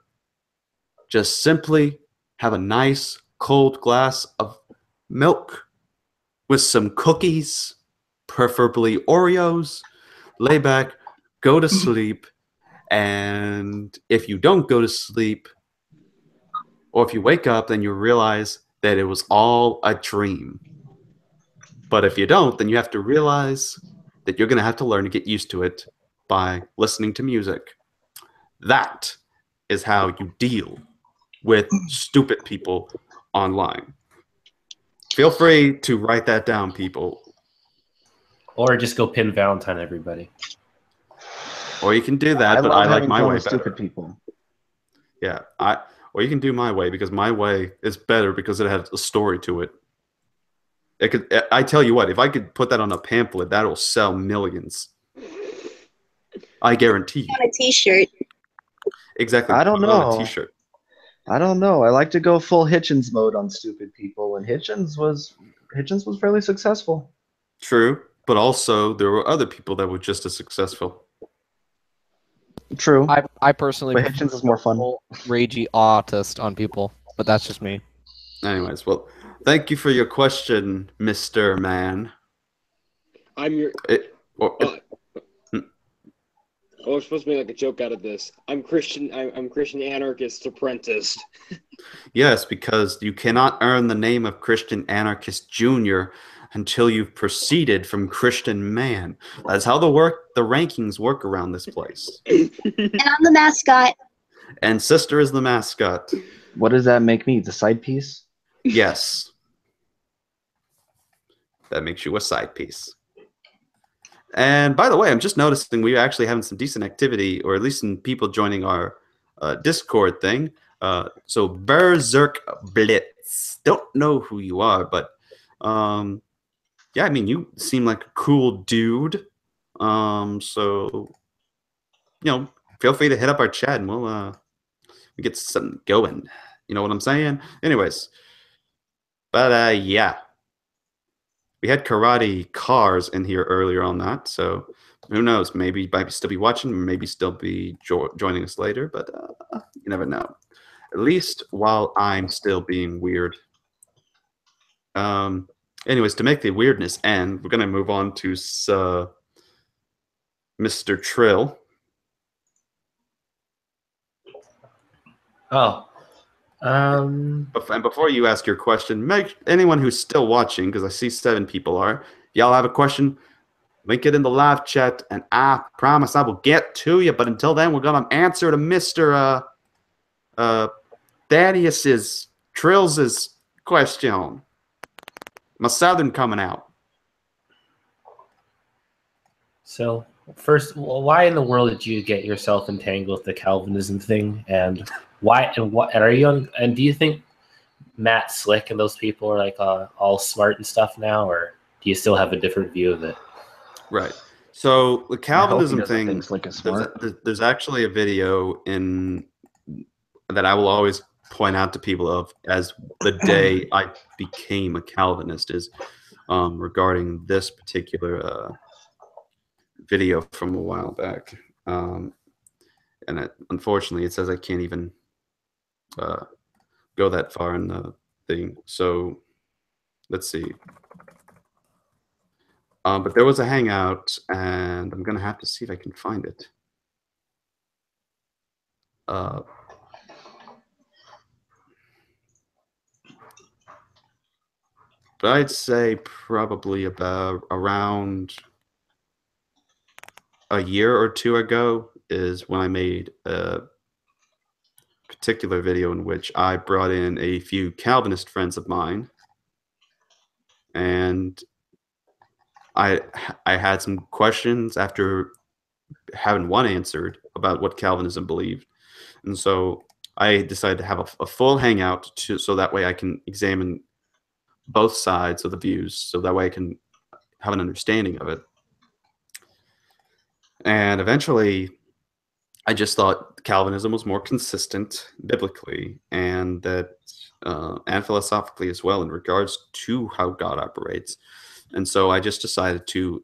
just simply have a nice cold glass of milk with some cookies, preferably Oreos, lay back, go to sleep, and if you don't go to sleep, or if you wake up, then you realize that it was all a dream. But if you don't, then you have to realize that you're going to have to learn to get used to it by listening to music. That is how you deal with stupid people online. Feel free to write that down, people. Or just go pin Valentine, everybody. Or you can do that, but I like my way better. Stupid people. Yeah, or you can do my way because my way is better because it has a story to it. I tell you what, if I could put that on a pamphlet, that'll sell millions. I guarantee you. On a T-shirt. Exactly. I don't know. On a T-shirt. I don't know. I like to go full Hitchens mode on stupid people, and Hitchens was fairly successful. True, but also there were other people that were just as successful. True. I personally But prefer Hitchens is more fun. Ragey autist on people, but that's just me. Anyways, well, thank you for your question, Mr. Man. I'm your. I was supposed to make like a joke out of this. I'm Christian Anarchist apprentice. Yes, because you cannot earn the name of Christian Anarchist Jr. until you've proceeded from Christian Man. That's how the rankings work around this place. And I'm the mascot. And Sister is the mascot. What does that make me? The side piece? Yes. That makes you a side piece. And by the way, I'm just noticing we're actually having some decent activity, or at least some people joining our Discord thing. So Berserk Blitz. Don't know who you are, but yeah, I mean, you seem like a cool dude. So feel free to hit up our chat, and we'll get something going. You know what I'm saying? Anyways, but yeah. We had Karate Cars in here earlier on that, so who knows? Maybe he might still be watching, maybe still be joining us later, but you never know. At least while I'm still being weird. Anyways, to make the weirdness end, we're going to move on to Mr. Trill. Oh. And before you ask your question, make anyone who's still watching, because I see 7 people are, if y'all have a question, link it in the live chat, and I promise I will get to you. But until then, we're gonna answer to Mr. Thaddeus's Trill's question. My Southern coming out. So first, why in the world did you get yourself entangled with the Calvinism thing, and why and what? And are you on? And do you think Matt Slick and those people are like all smart and stuff now, or do you still have a different view of it? Right. So the Calvinism thing, think Slick is smart. there's actually a video that I will always point out to people of as the day I became a Calvinist is regarding this particular video from a while back. And unfortunately, it says I can't even go that far in the thing. So let's see. But there was a hangout, and I'm going to have to see if I can find it. But I'd say probably about around a year or two ago is when I made a particular video in which I brought in a few Calvinist friends of mine, and I had some questions after having one answered about what Calvinism believed, and so I decided to have a full hangout so that way I can examine both sides of the views, so that way I can have an understanding of it. And eventually, I just thought Calvinism was more consistent biblically and that and philosophically as well in regards to how God operates. And so I just decided to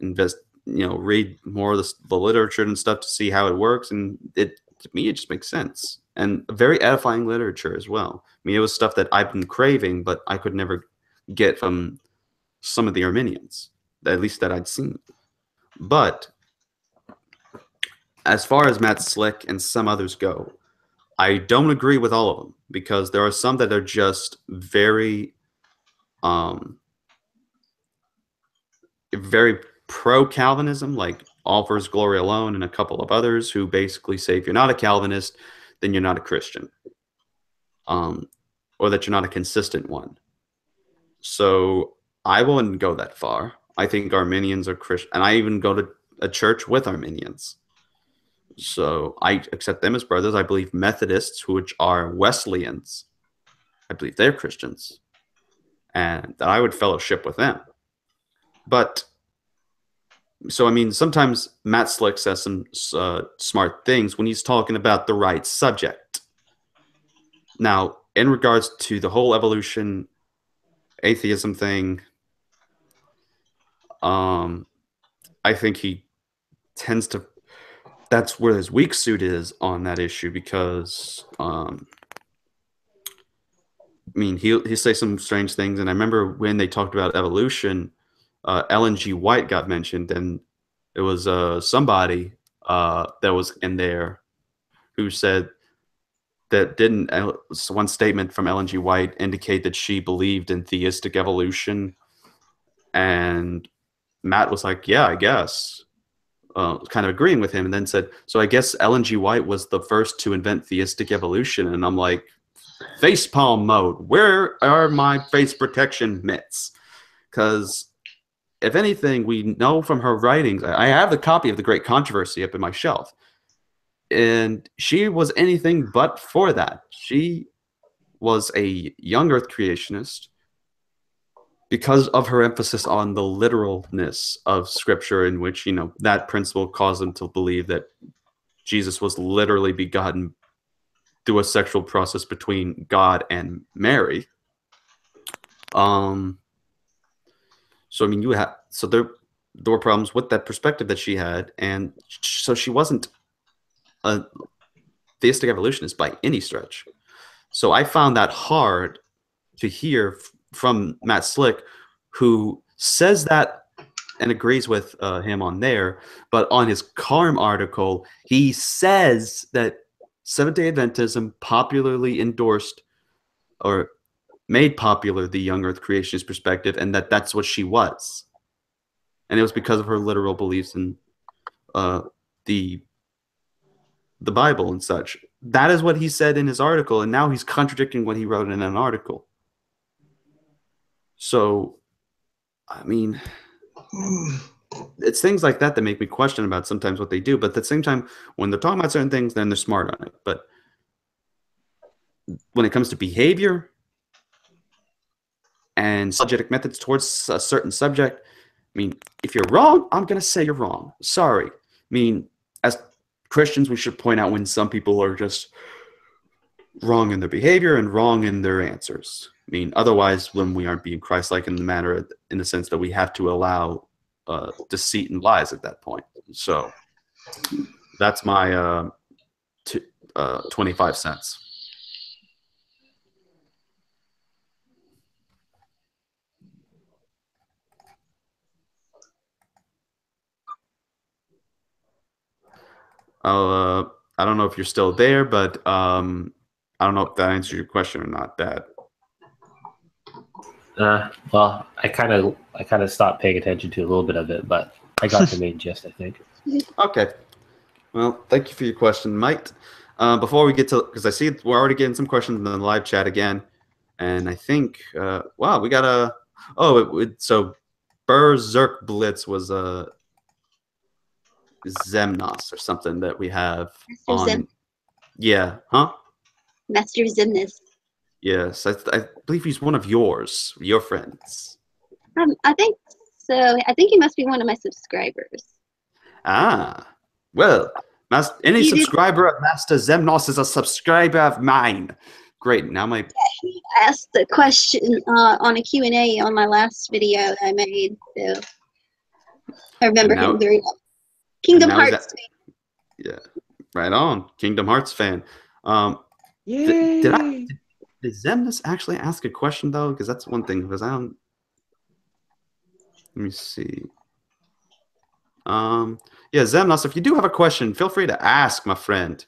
read more of the literature and stuff to see how it works. And to me, it just makes sense. And very edifying literature as well. I mean, it was stuff that I've been craving, but I could never get from some of the Arminians, at least that I'd seen. But as far as Matt Slick and some others go, I don't agree with all of them because there are some that are just very, very pro-Calvinism, like All for His Glory Alone and a couple of others who basically say if you're not a Calvinist, then you're not a Christian, or that you're not a consistent one. So I wouldn't go that far. I think Arminians are Christian, and I even go to a church with Arminians. So I accept them as brothers. I believe Methodists, which are Wesleyans, I believe they're Christians, and that I would fellowship with them. But so, I mean, sometimes Matt Slick says some smart things when he's talking about the right subject. Now, in regards to the whole evolution, atheism thing, I think he tends to, that's where his weak suit is on that issue because, I mean, he'll say some strange things. And I remember when they talked about evolution, Ellen G. White got mentioned, and it was somebody that was in there who said that didn't one statement from Ellen G. White indicate that she believed in theistic evolution, and Matt was like, yeah, I guess, kind of agreeing with him, and then said, so I guess Ellen G. White was the first to invent theistic evolution. And I'm like, facepalm mode, where are my face protection mitts? Because if anything, we know from her writings, I have the copy of The Great Controversy up in my shelf, and she was anything but for that. She was a young earth creationist because of her emphasis on the literalness of scripture, in which, you know, that principle caused them to believe that Jesus was literally begotten through a sexual process between God and Mary. So I mean, there were problems with that perspective that she had, and so she wasn't a theistic evolutionist by any stretch. So I found that hard to hear from Matt Slick, who says that and agrees with him on there, but on his Carm article, he says that Seventh-day Adventism popularly endorsed or made popular the young earth creationist perspective, and that's what she was. And it was because of her literal beliefs in the Bible and such. That is what he said in his article, and now he's contradicting what he wrote in an article. So, I mean, it's things like that that make me question about sometimes what they do. But at the same time, when they're talking about certain things, then they're smart on it. But when it comes to behavior and subjective methods towards a certain subject, mean, if you're wrong, I'm going to say you're wrong. Sorry. I mean, as Christians, we should point out when some people are just wrong in their behavior and wrong in their answers. I mean, otherwise, when we aren't being Christ-like in the manner, in the sense that we have to allow deceit and lies at that point. So that's my 25 cents. I don't know if you're still there, but I don't know if that answers your question or not, Dad. Well, I kind of stopped paying attention to a little bit of it, but I got the main gist, I think. Okay. Well, thank you for your question, Mike. Before we get to, because I see we're already getting some questions in the live chat again, and I think, wow, we got a, so Berserk Blitz was a Zemnos or something that we have Master on. Zem. Yeah, huh? Master Zemnis. Yes, I believe he's one of your friends. I think so. I think he must be one of my subscribers. Ah, well, any subscriber of Master Zemnos is a subscriber of mine. Great. Now my he asked the question on a Q&A on my last video that I made. So I remember him very well. Kingdom Hearts. Yeah, right on. Kingdom Hearts fan. Did Zemnis actually ask a question though? Because that's one thing. Because I don't. Let me see. Yeah, Zemnos, if you do have a question, feel free to ask, my friend.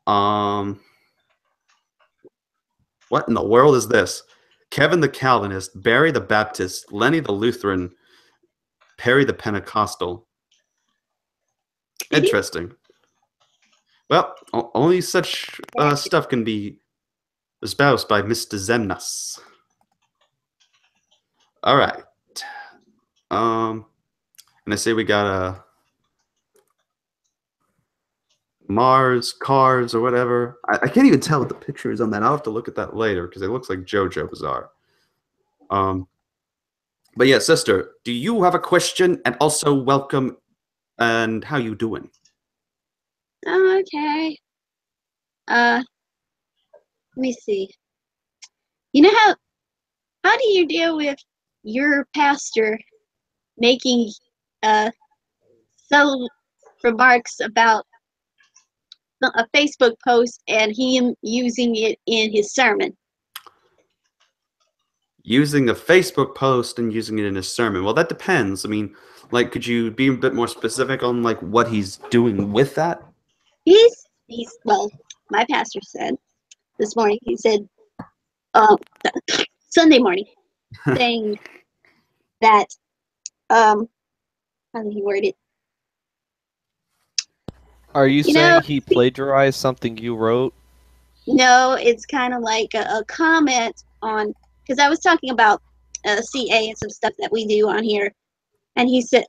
What in the world is this? Kevin the Calvinist, Barry the Baptist, Lenny the Lutheran, Perry the Pentecostal. Interesting. Well, only such stuff can be espoused by Mr. Zemnas. All right. And I say we got a Mars, cars, or whatever. I can't even tell what the picture is on that. I'll have to look at that later because it looks like JoJo Bizarre. But yeah, sister, do you have a question? And also welcome. And how you doing? Oh, okay. Let me see. You know how do you deal with your pastor making subtle remarks about a Facebook post and him using it in his sermon? Using a Facebook post and using it in his sermon. Well, that depends. I mean, like, could you be a bit more specific on like what he's doing with that? Well, my pastor said this morning, he said Sunday morning, saying that how did he word it? Are you saying he plagiarized something you wrote? No, it's kind of like a comment on, because I was talking about CA and some stuff that we do on here, and he said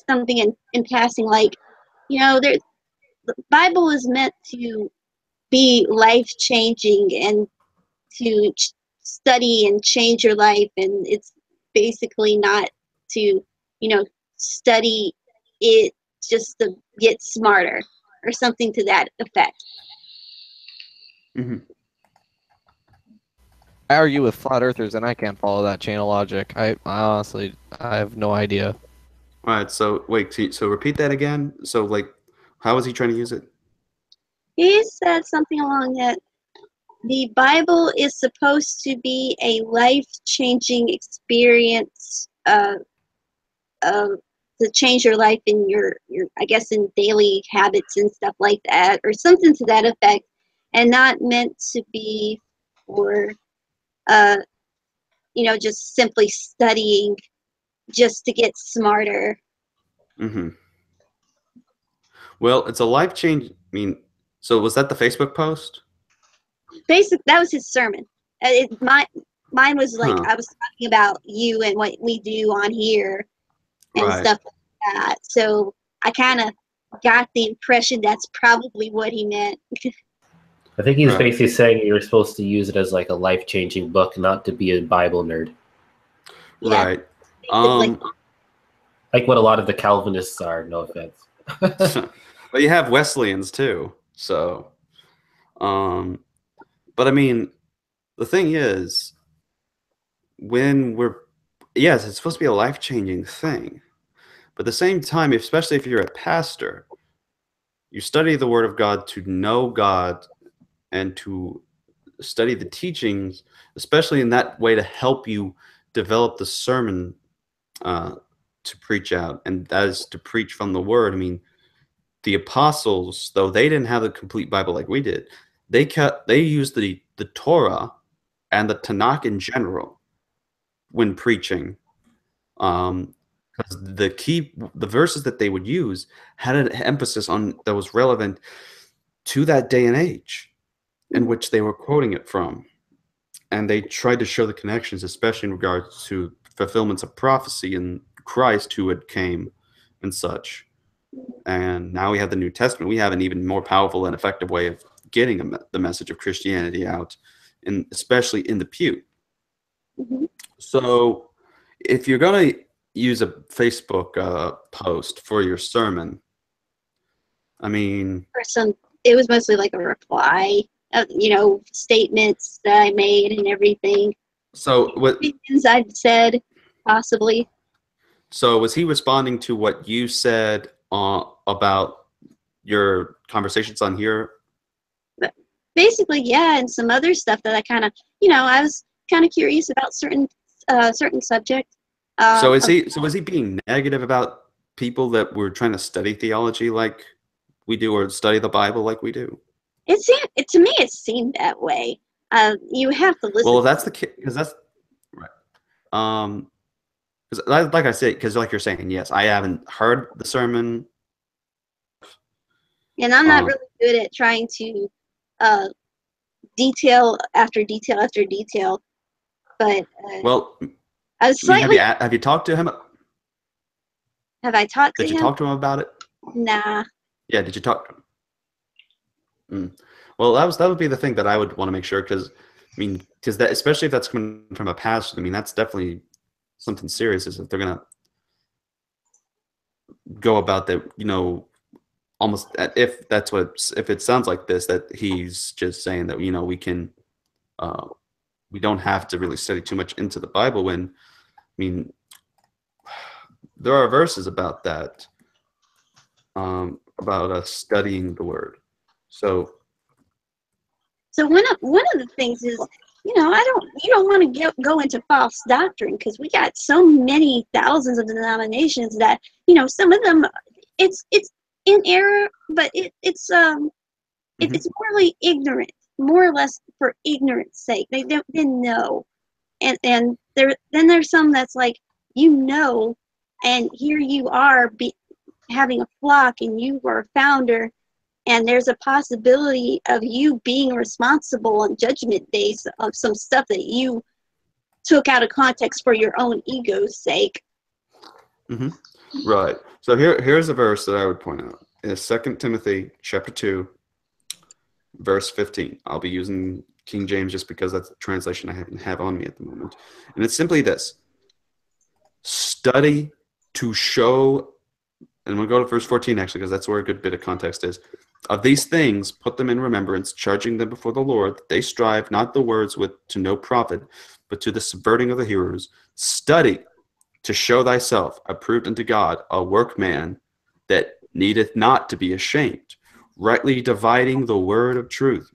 something in passing like, the Bible is meant to be life-changing and to study and change your life, and it's basically not to, study it just to get smarter or something to that effect. Mm-hmm. I argue with flat earthers, and I can't follow that chain of logic. I honestly, I have no idea. All right, so wait, so repeat that again. So, like, how is he trying to use it? He said something along that the Bible is supposed to be a life-changing experience to change your life in your I guess in daily habits and stuff like that, or something to that effect, and not meant to be for just simply studying just to get smarter. Mm-hmm. Well, it's a life change. I mean, so was that the Facebook post? That was his sermon. Mine was like, I was talking about you and what we do on here and stuff like that. So I kind of got the impression that's probably what he meant. I think he's basically saying you're supposed to use it as like a life-changing book, not to be a Bible nerd. Yeah, right. like what a lot of the Calvinists are. No offense. But you have Wesleyans too. So, but I mean, the thing is, yes, it's supposed to be a life-changing thing. But at the same time, especially if you're a pastor, you study the Word of God to know God and to study the teachings, especially in that way to help you develop the sermon to preach out, and that is to preach from the Word. I mean, the apostles, though they didn't have the complete Bible like we did, they used the Torah and the Tanakh in general when preaching. Because the verses that they would use had an emphasis on that was relevant to that day and age in which they were quoting it from. And they tried to show the connections, especially in regards to fulfillments of prophecy in Christ who had came and such. And now we have the New Testament. We have an even more powerful and effective way of getting the message of Christianity out, and especially in the pew. Mm-hmm. So if you're going to use a Facebook post for your sermon, I mean, it was mostly like a reply of, statements that I made and everything. So what opinions I'd said, possibly. So was he responding to what you said about your conversations on here? But basically, yeah, and some other stuff that I kind of, I was kind of curious about certain subjects. So was he being negative about people that were trying to study theology like we do, or study the Bible like we do? To me, it seemed that way. You have to listen. Well, if that's the case, because that's right. Because like I said, because like you're saying, yes, I haven't heard the sermon, and I'm not really good at trying to detail after detail after detail. But well, I was slightly. Have you talked to him? Have I talked to him? Did you talk to him about it? Nah. Yeah, did you talk to him? Well, that would be the thing that I would want to make sure, because that, especially if that's coming from a pastor, that's definitely something serious. Is if they're gonna go about that, almost if it sounds like this, that he's just saying that we can we don't have to really study too much into the Bible, when there are verses about that, about us studying the Word. So one of the things is, you don't want to go into false doctrine, because we got so many thousands of denominations that, some of them it's in error, but it's morally ignorant, more or less for ignorance sake. They didn't know, and there's some that's like, and here you are having a flock, and you were a founder, and there's a possibility of you being responsible on judgment days of some stuff that you took out of context for your own ego's sake. Mm-hmm. Right. So here's a verse that I would point out. It's 2 Timothy chapter 2, verse 15. I'll be using King James just because that's the translation I have on me at the moment. And it's simply this: study to show, and we'll go to verse 14 actually, because that's where a good bit of context is. Of these things, put them in remembrance, charging them before the Lord, that they strive not the words to no profit, but to the subverting of the hearers. Study to show thyself approved unto God, a workman that needeth not to be ashamed, rightly dividing the word of truth.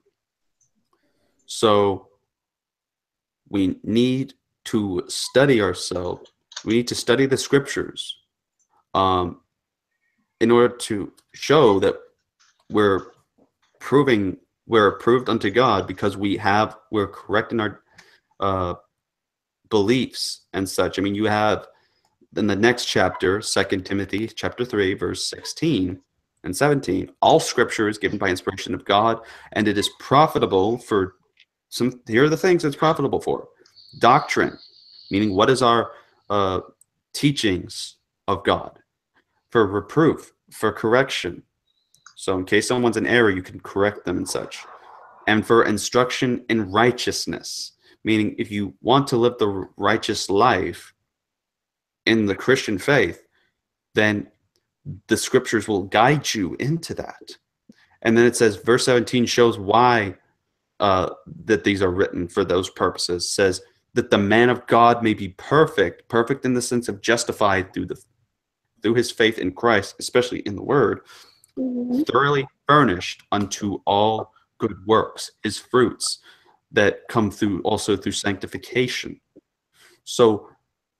So we need to study ourselves. We need to study the scriptures in order to show that we're approved unto God, because we're correct in our beliefs and such. You have in the next chapter, 2 Timothy chapter 3, verse 16 and 17, all scripture is given by inspiration of God, and it is profitable for here are the things it's profitable for: doctrine, meaning what is our teachings of God; for reproof, for correction, so in case someone's in error, you can correct them and such; and for instruction in righteousness, meaning if you want to live the righteous life in the Christian faith, then the scriptures will guide you into that. And then it says, verse 17 shows why that these are written for those purposes. It says that the man of God may be perfect, perfect in the sense of justified through his faith in Christ, especially in the word, thoroughly furnished unto all good works, his fruits that come through also through sanctification. So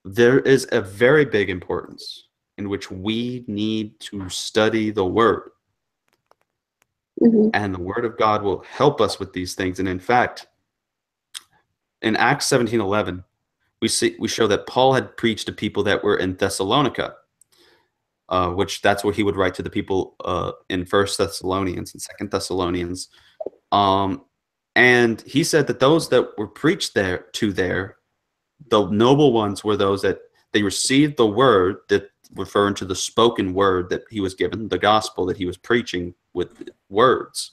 there is a very big importance in which we need to study the word. And the word of God will help us with these things. And in fact, in Acts 17:11, we show that Paul had preached to people that were in Thessalonica, which that's what he would write to the people in First Thessalonians and Second Thessalonians. And he said that those that were preached there, the noble ones were those that they received the word, that referring to the spoken word that he was given, the gospel that he was preaching with words,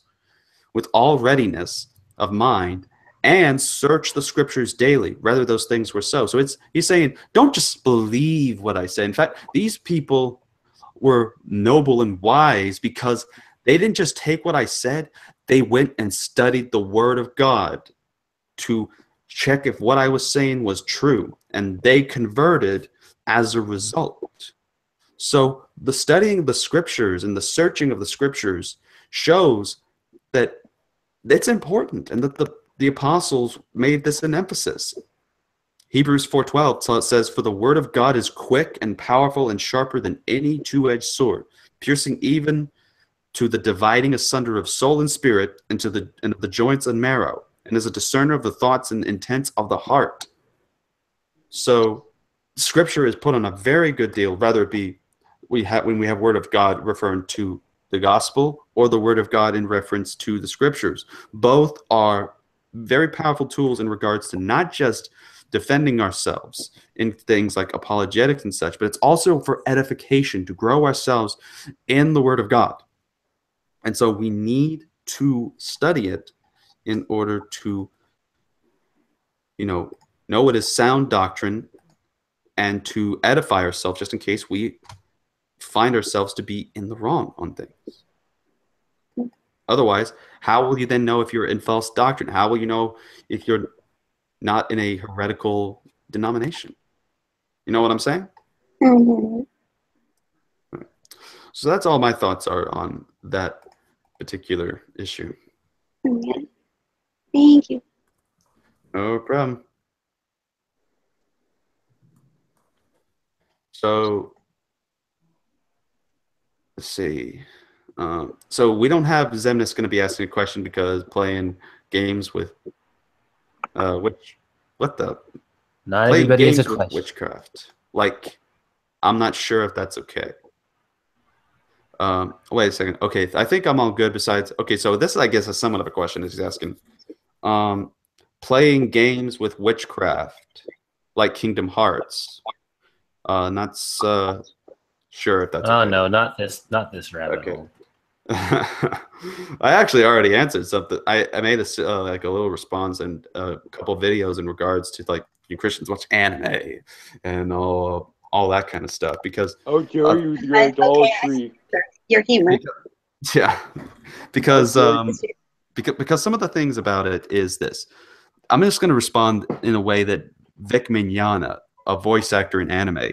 with all readiness of mind, and search the scriptures daily, whether those things were so. So he's saying, don't just believe what I say. In fact, these people were noble and wise because they didn't just take what I said, they went and studied the word of God to check if what I was saying was true, and they converted as a result. So the studying of the scriptures and the searching of the scriptures shows that it's important, and that the apostles made this an emphasis. Hebrews 4:12 says, "For the word of God is quick and powerful and sharper than any two-edged sword, piercing even to the dividing asunder of soul and spirit, and of the joints and marrow, and is a discerner of the thoughts and intents of the heart." So scripture is put on a very good deal, whether it be when we have word of God referring to the gospel or the word of God in reference to the scriptures. Both are very powerful tools in regards to not just defending ourselves in things like apologetics and such, but it's also for edification, to grow ourselves in the word of God. And so we need to study it in order to, know what is sound doctrine, and to edify ourselves just in case we find ourselves to be in the wrong on things. Otherwise, how will you then know if you're in false doctrine? How will you know if you're not in a heretical denomination? You know what I'm saying? So that's all my thoughts are on that particular issue. Okay. Thank you. No problem. So let's see. So we don't have Zemnis going to be asking a question because playing games with not everybody has a with question. witchcraft. Like, I'm not sure if that's okay. Wait a second. Okay, I think I'm all good. Besides, okay, so this I guess is somewhat of a question. He's asking, playing games with witchcraft, like Kingdom Hearts. Not sure if that's. Oh okay. no, not this rabbit hole. I actually already answered something. I made a like a little response and a couple videos in regards to like, you Christians watch anime and all that kind of stuff because You're idolatry. Your humor. Because some of the things about it is this. I'm just going to respond in a way that Vic Mignogna, a voice actor in anime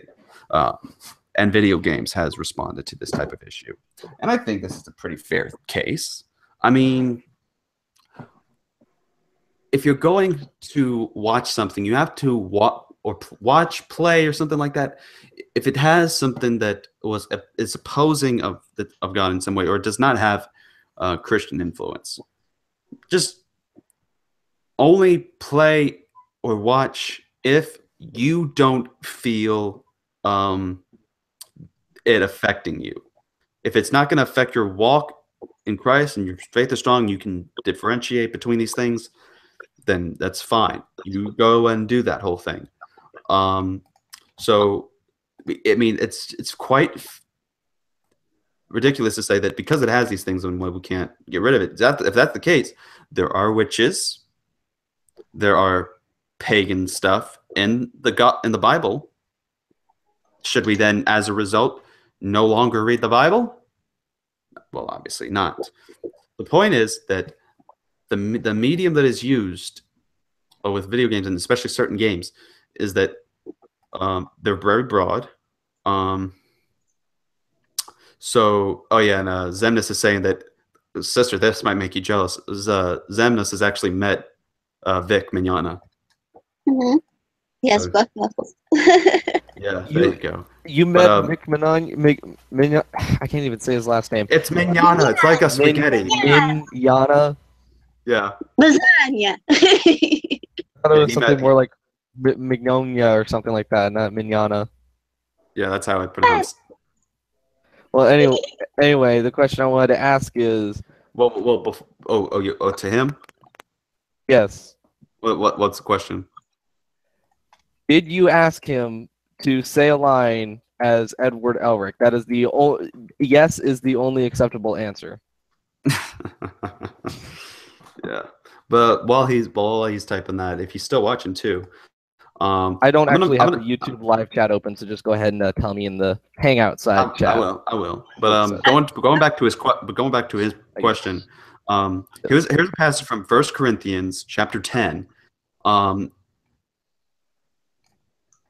and video games, has responded to this type of issue. And I think this is a pretty fair case. I mean, if you're going to watch something, you have to watch, play, or something like that. If it has something that is opposing of God in some way, or does not have Christian influence, just only play or watch if you don't feel it affecting you. If it's not going to affect your walk in Christ and your faith is strong, you can differentiate between these things, then that's fine. You go and do that whole thing. So, I mean, it's quite ridiculous to say that because it has these things, and we can't get rid of it. If that's the case, there are witches, there are pagan stuff in the Bible. Should we then, as a result, no longer read the Bible? Well, obviously not. The point is that the medium that is used with video games, and especially certain games, is that they're very broad. So, oh yeah, and Zemnis is saying that, sister, this might make you jealous. Zemnis has actually met Vic Mignogna. Mm-hmm. Yes, So, Buck Knuckles. yeah, there you go. You met Vic Mignon. I can't even say his last name. It's Mignogna. It's like a spaghetti. Mignogna. Yeah. Lasagna. I thought it was he something met- more like Mignonia or something like that, not Mignogna. Yeah, that's how I pronounce. Well, anyway, the question I wanted to ask is, to him? yes. What's the question? Did you ask him to say a line as Edward Elric? That is the yes is the only acceptable answer. Yeah, but while he's typing that, if he's still watching too, I don't have the YouTube live chat open, so just go ahead and tell me in the Hangout side chat. I will. But going back to his question, here's a passage from 1 Corinthians chapter 10.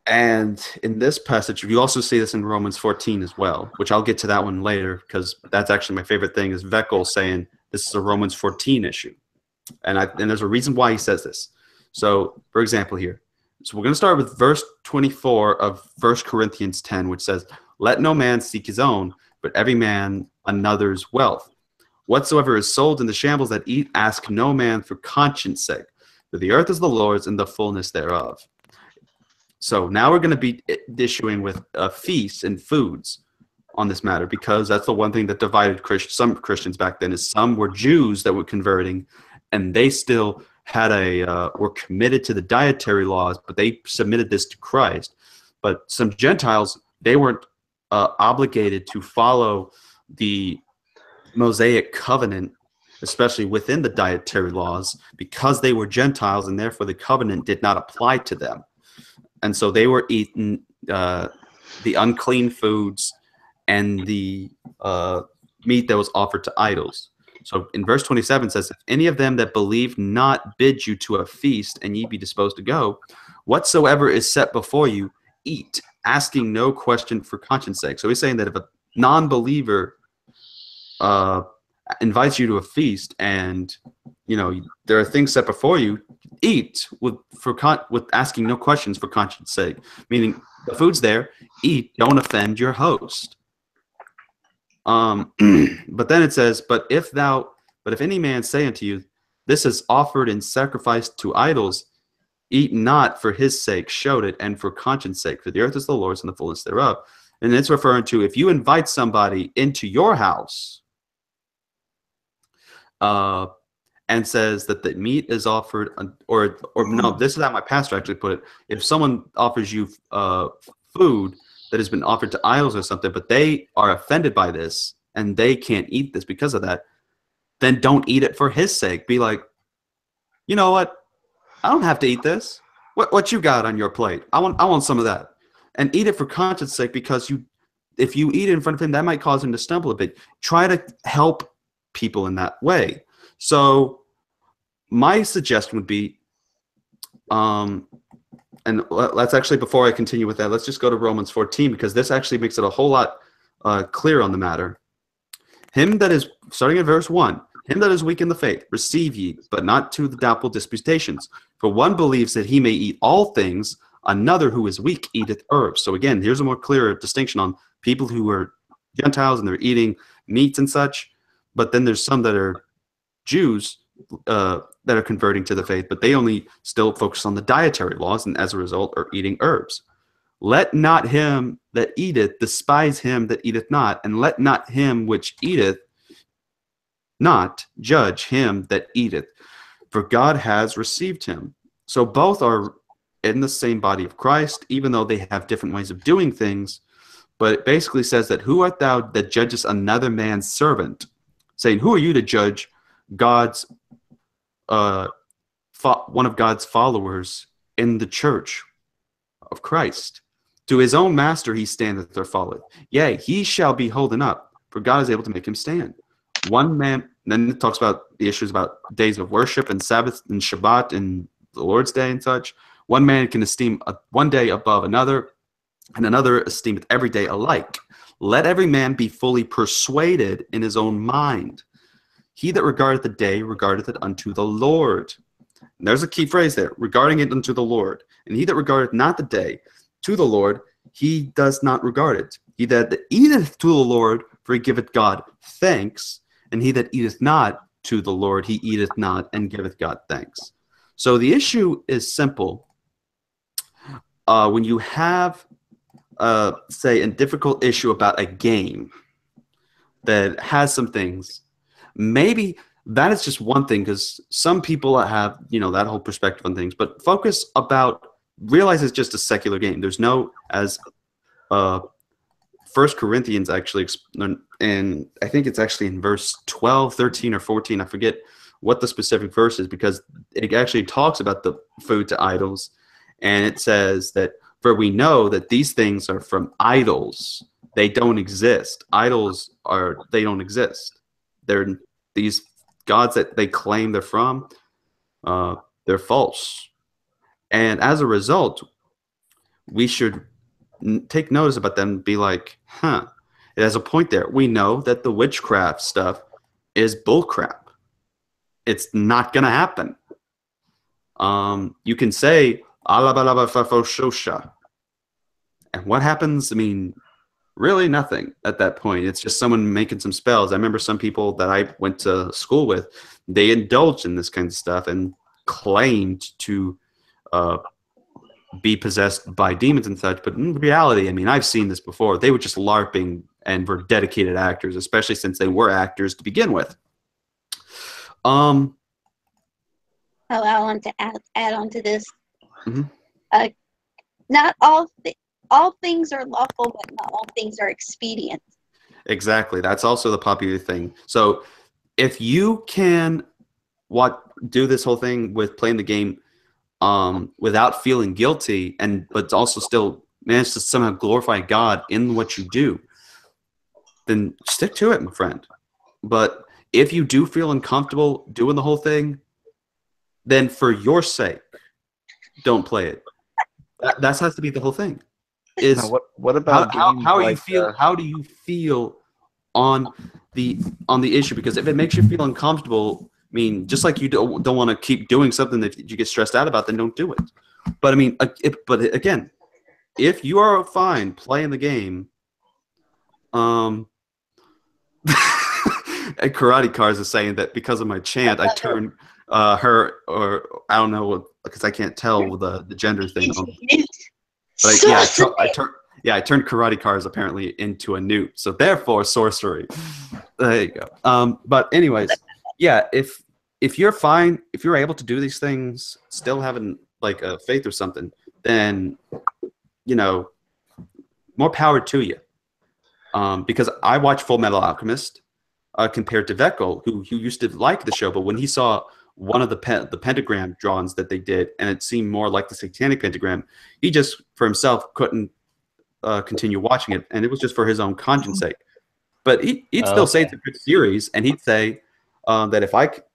And in this passage, you also see this in Romans 14 as well, which I'll get to that one later, because that's actually my favorite thing, is Veckel saying this is a Romans 14 issue. And there's a reason why he says this. So, for example here, so we're going to start with verse 24 of 1 Corinthians 10, which says, "Let no man seek his own, but every man another's wealth. Whatsoever is sold in the shambles that eat, ask no man for conscience sake. For the earth is the Lord's and the fullness thereof." So now we're going to be issuing with feasts and foods on this matter, because that's the one thing that divided some Christians back then, is some were Jews that were converting, and they still had were committed to the dietary laws, but they submitted this to Christ. But some Gentiles, they weren't obligated to follow the Mosaic covenant, especially within the dietary laws, because they were Gentiles, and therefore the covenant did not apply to them. And so they were eating the unclean foods and the meat that was offered to idols. So in verse 27 it says, "If any of them that believe not bid you to a feast, and ye be disposed to go, whatsoever is set before you, eat, asking no question for conscience sake." So he's saying that if a non-believer invites you to a feast, and there are things set before you, eat with asking no questions for conscience sake. Meaning the food's there, eat, don't offend your host. But then it says, but if any man say unto you, this is offered in sacrifice to idols, eat not for his sake, showed it, and for conscience sake, for the earth is the Lord's and the fullness thereof. And it's referring to, if you invite somebody into your house, and says that the meat is offered, or no, this is how my pastor actually put it. If someone offers you food that has been offered to idols or something, but they are offended by this and they can't eat this because of that, then don't eat it for his sake. Be like, you know what? I don't have to eat this. What you got on your plate? I want some of that, and eat it for conscience sake, because if you eat it in front of him, that might cause him to stumble a bit. Try to help people in that way. So my suggestion would be, and let's actually, before I continue with that, let's just go to Romans 14, because this actually makes it a whole lot clearer on the matter. Him that is, starting at verse 1, him that is weak in the faith, receive ye, but not to the doubtful disputations. For one believes that he may eat all things, another who is weak eateth herbs. So again, here's a more clearer distinction on people who are Gentiles and they're eating meats and such. But then there's some that are Jews that are converting to the faith, but they only still focus on the dietary laws, and as a result are eating herbs. Let not him that eateth despise him that eateth not, and let not him which eateth not judge him that eateth, for God has received him. So both are in the same body of Christ, even though they have different ways of doing things. But it basically says that, who art thou that judgest another man's servant? Saying, who are you to judge God's one of God's followers in the church of Christ? To his own master he standeth or falleth. Yea, he shall be holden up, for God is able to make him stand. One man, then it talks about the issues about days of worship and Sabbath and Shabbat and the Lord's Day and such. One man can esteem one day above another, and another esteemeth every day alike. Let every man be fully persuaded in his own mind. He that regardeth the day regardeth it unto the Lord. And there's a key phrase there, regarding it unto the Lord. And he that regardeth not the day to the Lord, he does not regard it. He that eateth to the Lord, for he giveth God thanks. And he that eateth not to the Lord, he eateth not and giveth God thanks. So the issue is simple. When you have, say, a difficult issue about a game that has some things, maybe that is just one thing, because some people have, that whole perspective on things, but focus about, realize it's just a secular game. There's no, as 1 Corinthians actually, and I think it's actually in verse 12, 13, or 14, I forget what the specific verse is, because it actually talks about the food to idols, and it says that, for we know that these things are from idols. They don't exist. Idols they don't exist. They're these gods that they claim they're from, they're false. And as a result, we should take notice about them and be like, it has a point there. We know that the witchcraft stuff is bullcrap. It's not going to happen. You can say, Alabalabafafososha. And what happens? I mean, really nothing at that point. It's just someone making some spells. I remember some people that I went to school with, they indulged in this kind of stuff and claimed to be possessed by demons and such. But in reality, I mean, I've seen this before. They were just LARPing and were dedicated actors, especially since they were actors to begin with. Oh, I want to add on to this. Mm-hmm. Not all things are lawful, but not all things are expedient. Exactly. That's also the popular thing. So if you can do this whole thing with playing the game without feeling guilty, but also still manage to somehow glorify God in what you do, then stick to it, my friend. But if you do feel uncomfortable doing the whole thing, then for your sake, don't play it. That has to be the whole thing. Is what about how do you feel on the issue? Because if it makes you feel uncomfortable, I mean, just like you don't want to keep doing something that you get stressed out about, then don't do it. But I mean, but again, if you are fine playing the game, Karate Cars is saying that because of my chant, I turned her, or I don't know, because I can't tell the gender thing. But I turned Karate Cars apparently into a newt, so therefore sorcery. There you go. But anyways, yeah, if you're fine, if you're able to do these things, still having like a faith or something, then more power to you. Because I watched Full Metal Alchemist compared to Veckel, who used to like the show, but when he saw one of the pentagram drawings that they did, and it seemed more like the satanic pentagram, he just for himself couldn't continue watching it, and it was just for his own conscience sake. But he'd still say it's a good series, and he'd say that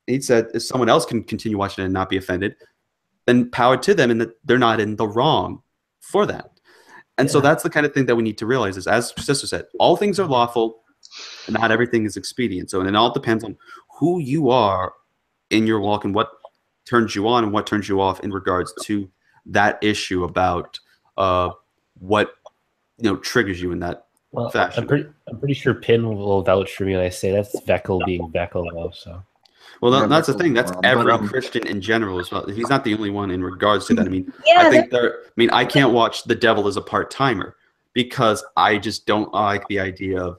if someone else can continue watching it and not be offended, then power to them, and that they're not in the wrong for that. And so that's the kind of thing that we need to realize is, as Sister said, all things are lawful, and not everything is expedient. So, and it all depends on who you are in your walk and what turns you on and what turns you off in regards to that issue about what triggers you in that fashion. I'm pretty sure Pin will vouch for me when I say that's Veckel being Veckel, though. So. Well, that's the thing. That's every Christian in general as well. He's not the only one in regards to that. I mean, I can't watch The Devil as a part-timer because I just don't like the idea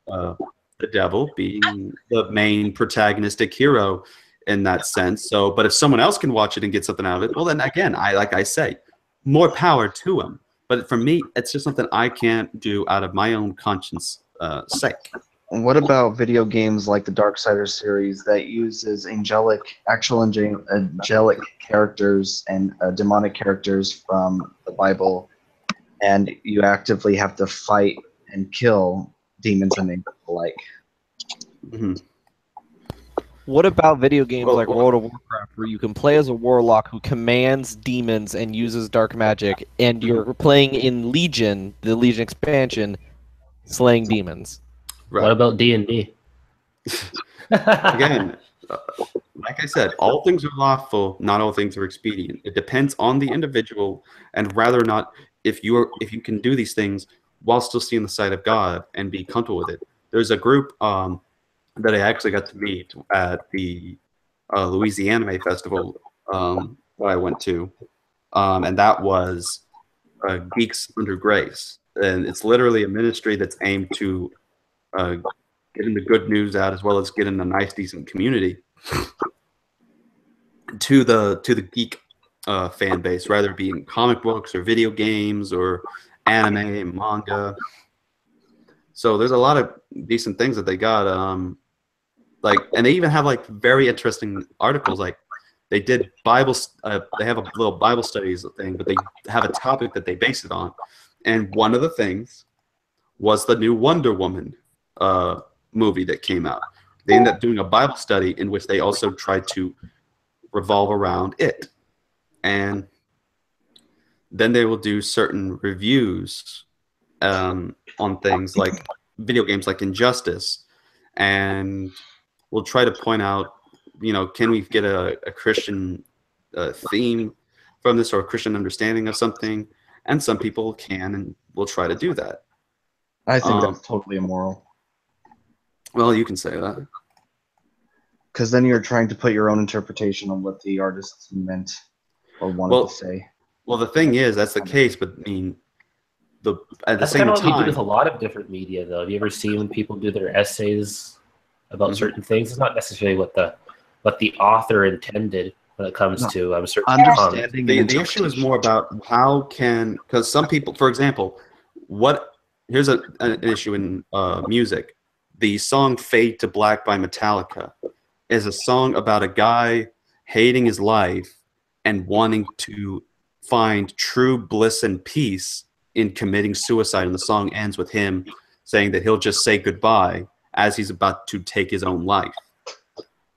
of the devil being the main protagonistic hero in that sense. So, but if someone else can watch it and get something out of it, well, then again, like I say, more power to him. But for me, it's just something I can't do out of my own conscience sake. What about video games like the Darksiders series that uses actual angelic characters and demonic characters from the Bible and you actively have to fight and kill demons and angels alike. Mhm. What about video games Well, like World of Warcraft, where you can play as a warlock who commands demons and uses dark magic, and you're playing in Legion, the Legion expansion, slaying demons? What Right. about D&D? Again, like I said, all things are lawful, not all things are expedient. It depends on the individual, and rather or not if you can do these things while still seeing the sight of God and be comfortable with it. There's a group that I actually got to meet at the Louisiana Anime Festival that I went to, and that was Geeks Under Grace, and it's literally a ministry that's aimed to getting the good news out as well as getting a nice, decent community to the geek fan base, rather it be in comic books or video games or anime and manga. So there's a lot of decent things that they got. Like, and they even have like very interesting articles. Like they did Bible. They have a little Bible studies thing, but they have a topic that they base it on. And one of the things was the new Wonder Woman movie that came out. They ended up doing a Bible study in which they also tried to revolve around it. And then they will do certain reviews on things like video games like Injustice, and we'll try to point out, can we get a Christian theme from this or a Christian understanding of something? And some people can, and we'll try to do that. I think that's totally immoral. Well, you can say that. Because then you're trying to put your own interpretation on what the artists meant or wanted to say. Well, the thing is, that's the case, but I mean, at the That's same kind of what we do time, with a lot of different media, though. Have you ever seen when people do their essays about certain things? It's not necessarily what the author intended when it comes to certain understanding. The issue is more about because some people, for example, here's an issue in music. The song "Fade to Black" by Metallica is a song about a guy hating his life and wanting to find true bliss and peace in committing suicide. And the song ends with him saying that he'll just say goodbye as he's about to take his own life.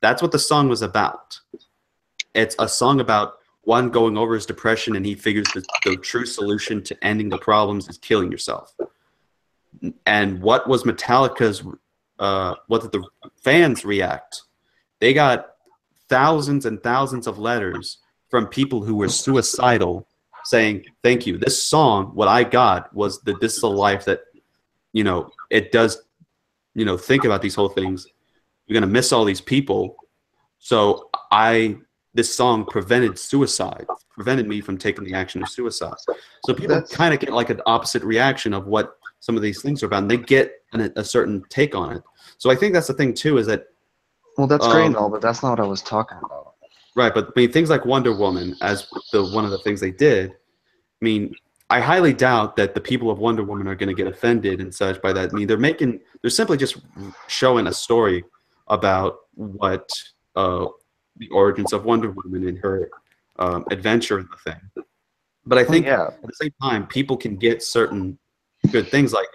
That's what the song was about. It's a song about one going over his depression, and he figures that the true solution to ending the problems is killing yourself. And what was Metallica's, what did the fans react? They got thousands and thousands of letters from people who were suicidal saying, thank you. This song, what I got was that this is a life that, it does, think about these whole things. You're going to miss all these people. So this song prevented me from taking the action of suicide. So people kind of get like an opposite reaction of what some of these things are about, and they get a certain take on it. So I think that's the thing too, is that, well, that's great and all, but that's not what I was talking about. Right, but I mean, things like Wonder Woman, as one of the things they did, I mean, I highly doubt that the people of Wonder Woman are going to get offended and such by that. I mean, they're simply just showing a story about what the origins of Wonder Woman and her adventure in the thing. But I think at the same time, people can get certain good things like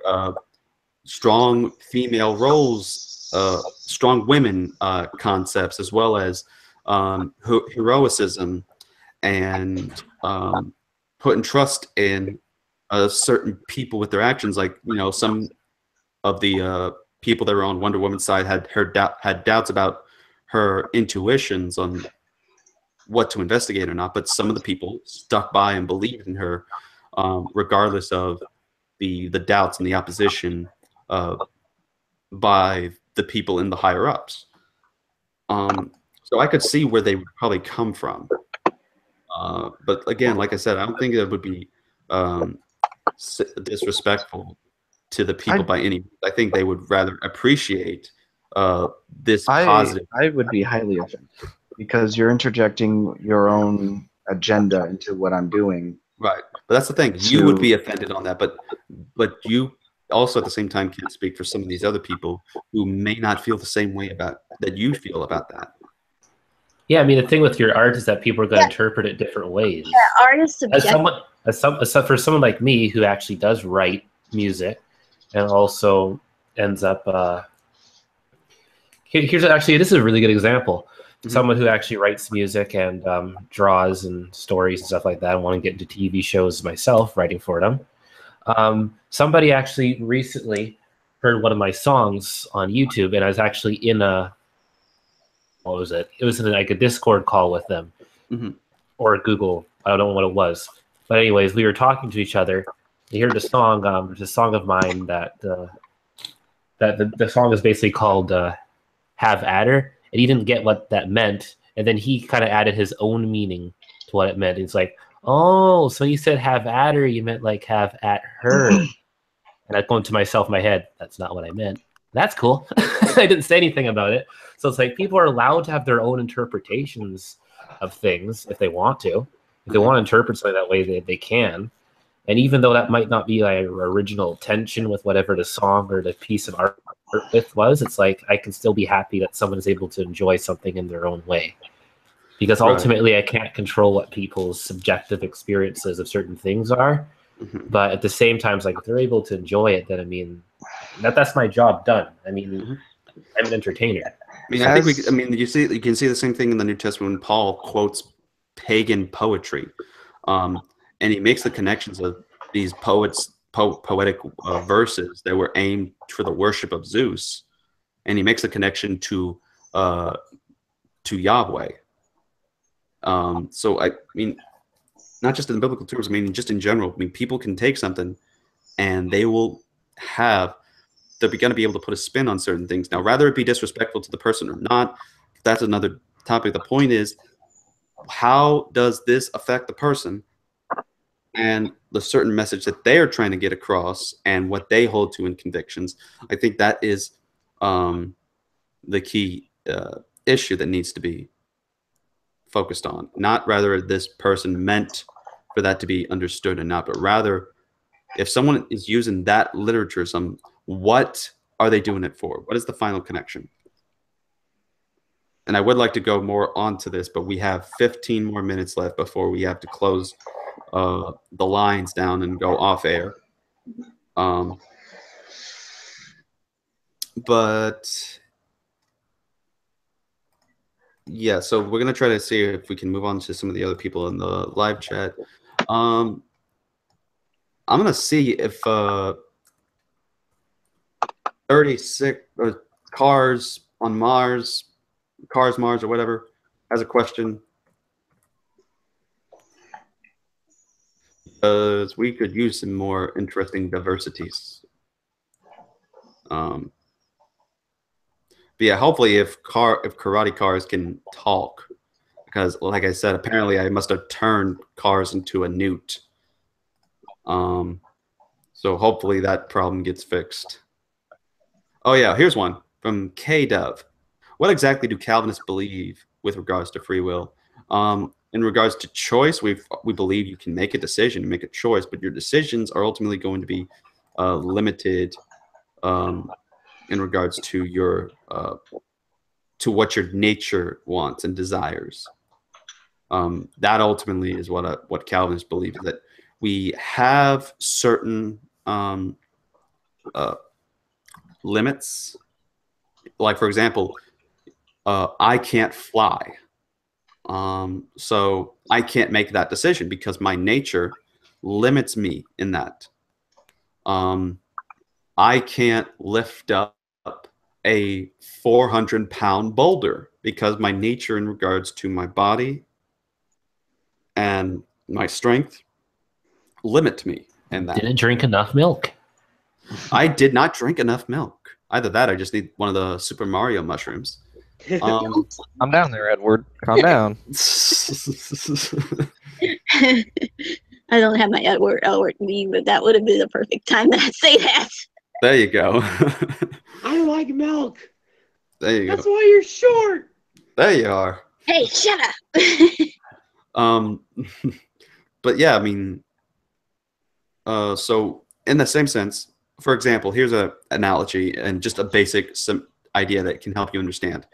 strong female roles, strong women concepts, as well as heroicism and putting trust in certain people with their actions. Like, some of the people that were on Wonder Woman's side had doubts about her intuitions on what to investigate or not, but some of the people stuck by and believed in her, regardless of the doubts and the opposition by the people in the higher ups. So I could see where they would probably come from. But again, like I said, I don't think it would be disrespectful to the people by any means. I think they would rather appreciate this positive. I would be highly offended because you're interjecting your own agenda into what I'm doing. Right. But that's the thing. You would be offended on that, but you also at the same time can't speak for some of these other people who may not feel the same way that you feel about that. Yeah, I mean, the thing with your art is that people are going to interpret it different ways. Yeah, art is subjective. for someone like me who actually does write music and also ends up here's actually, this is a really good example. Someone who actually writes music and draws and stories and stuff like that. I want to get into TV shows myself, writing for them. Somebody actually recently heard one of my songs on YouTube, and I was actually in a, what was it? It was in like a Discord call with them, or a Google. I don't know what it was, but anyways, we were talking to each other. You heard the song. There's a song of mine that the song is basically called "Have at Her," and he didn't get what that meant, and then he kind of added his own meaning to what it meant. It's like, oh, so you said "have at her," you meant like "have at her," and I going to myself in my head, that's not what I meant. That's cool. I didn't say anything about it. So it's like people are allowed to have their own interpretations of things if they want to. If they want to interpret something that way, they can. And even though that might not be like original tension with whatever the song or the piece of art with was, it's like I can still be happy that someone is able to enjoy something in their own way. Because ultimately, I can't control what people's subjective experiences of certain things are. But at the same time, it's like if they're able to enjoy it, then I mean, that's my job done. I mean, I'm an entertainer. I mean, I think you can see the same thing in the New Testament when Paul quotes pagan poetry, and he makes the connections of these poetic verses that were aimed for the worship of Zeus, and he makes the connection to Yahweh. So I mean, not just in the biblical terms, I mean, just in general. I mean, people can take something and they're going to be able to put a spin on certain things. Now, rather it be disrespectful to the person or not, that's another topic. The point is, how does this affect the person and the certain message that they are trying to get across and what they hold to in convictions? I think that is the key issue that needs to be focused on. Not rather this person meant for that to be understood or not, but rather if someone is using that literature, what are they doing it for? What is the final connection? And I would like to go more onto this, but we have 15 more minutes left before we have to close the lines down and go off air. But yeah, so we're going to try to see if we can move on to some of the other people in the live chat. I'm going to see if 36 Cars Mars, or whatever, has a question. Because we could use some more interesting diversities. But yeah, hopefully if karate cars can talk, because like I said, apparently I must have turned cars into a newt. So hopefully that problem gets fixed. Oh yeah, here's one from K-Dove. What exactly do Calvinists believe with regards to free will? In regards to choice, we believe you can make a decision, make a choice, but your decisions are ultimately going to be limited in regards to your to what your nature wants and desires. That ultimately is what Calvinists believe, is that we have certain limits. Like, for example, I can't fly. So I can't make that decision because my nature limits me in that. I can't lift up a 400-pound boulder because my nature in regards to my body and my strength limit me in that. Didn't drink enough milk. I did not drink enough milk. Either that, I just need one of the Super Mario mushrooms. Calm down there, Edward. Calm down. I don't have my Edward meme, but that would have been the perfect time that I'd say that. There you go. I like milk. There you That's go. why you're short. There you are. Hey, shut up. But yeah, I mean, so in the same sense, for example, here's an analogy and just a basic idea that can help you understand.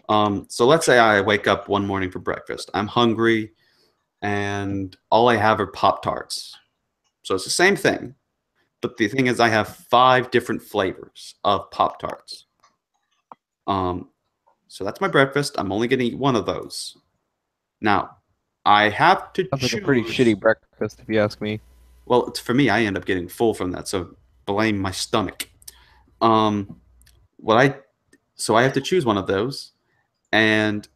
So let's say I wake up one morning for breakfast. I'm hungry. and all I have are Pop-Tarts. So it's the same thing. But the thing is, I have 5 different flavors of Pop-Tarts. So that's my breakfast. I'm only going to eat one of those. Now, I have to Sounds choose. like a pretty shitty breakfast, if you ask me. Well, for me, I end up getting full from that, so blame my stomach. So I have to choose one of those, and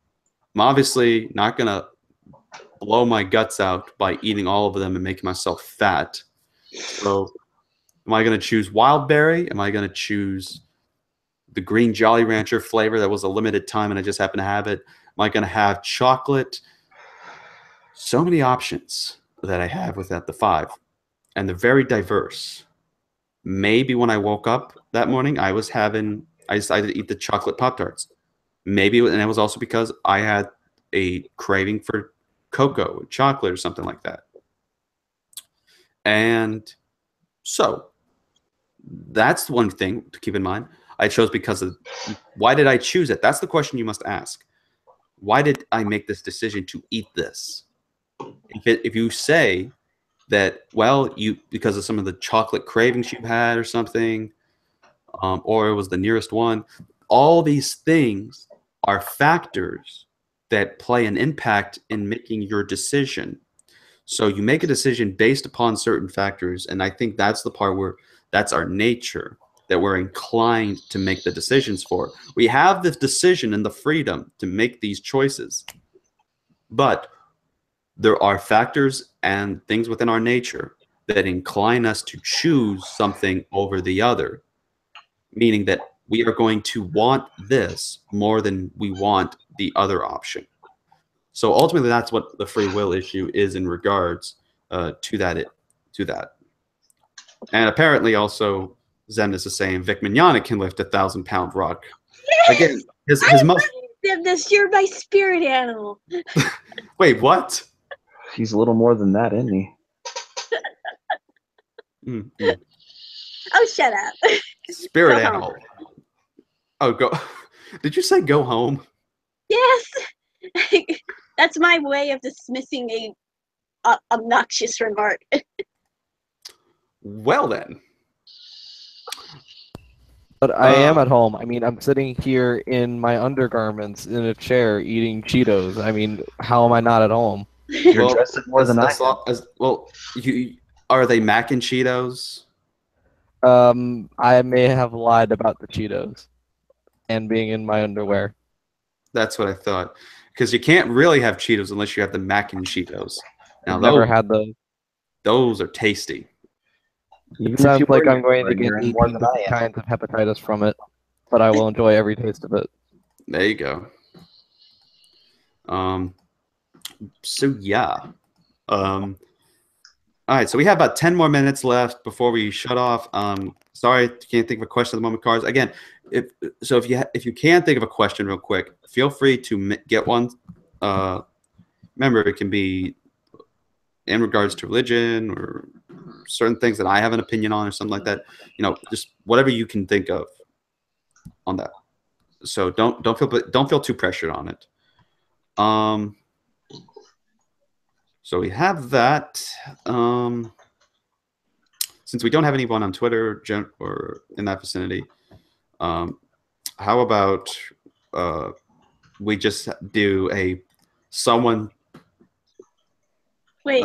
I'm obviously not going to blow my guts out by eating all of them and making myself fat. So am I going to choose wild berry? Am I going to choose the green Jolly Rancher flavor that was a limited time and I just happen to have it? Am I going to have chocolate? So many options that I have without the 5, and they're very diverse. Maybe when I woke up that morning, I decided to eat the chocolate Pop-Tarts. Maybe, and it was also because I had a craving for cocoa, chocolate, or something like that. And so that's one thing to keep in mind. I chose because of, why did I choose it? That's the question you must ask. Why did I make this decision to eat this? If you say that, well, because of some of the chocolate cravings you had or something, or it was the nearest one, all these things are factors that play an impact in making your decision. So you make a decision based upon certain factors, and I think that's the part where that's our nature, that we're inclined to make the decisions for. We have the decision and the freedom to make these choices, but there are factors and things within our nature that incline us to choose something over the other, meaning that we are going to want this more than we want the other option. So ultimately, that's what the free will issue is in regards to that. And apparently, also, Zemnis is saying Vic Mignogna can lift 1,000-pound rock. Yes! Again, his mother. This, you're my spirit animal. Wait, what? He's a little more than that, isn't he? Mm-hmm. Oh, shut up. Spirit Go animal. Oh, go. Did you say go home? Yes. That's my way of dismissing a obnoxious remark. Well then. But I am at home. I mean, I'm sitting here in my undergarments in a chair eating Cheetos. I mean, how am I not at home? You're dressed in more than I am. Are they mac and Cheetos? I may have lied about the Cheetos and being in my underwear. That's what I thought. Because you can't really have Cheetos unless you have the mac and Cheetos. Now, I've never had those. Those are tasty. It sounds like I'm going to get 18 different kinds of hepatitis from it, but I will enjoy every taste of it. There you go. So yeah. All right, so we have about 10 more minutes left before we shut off. Sorry, can't think of a question at the moment, Cars. Again, if you can think of a question real quick, feel free to get one. Remember, it can be in regards to religion or certain things that I have an opinion on or something like that. You know, just whatever you can think of on that. So don't feel too pressured on it. So we have that. Since we don't have anyone on Twitter or in that vicinity, how about we just do someone? Wait.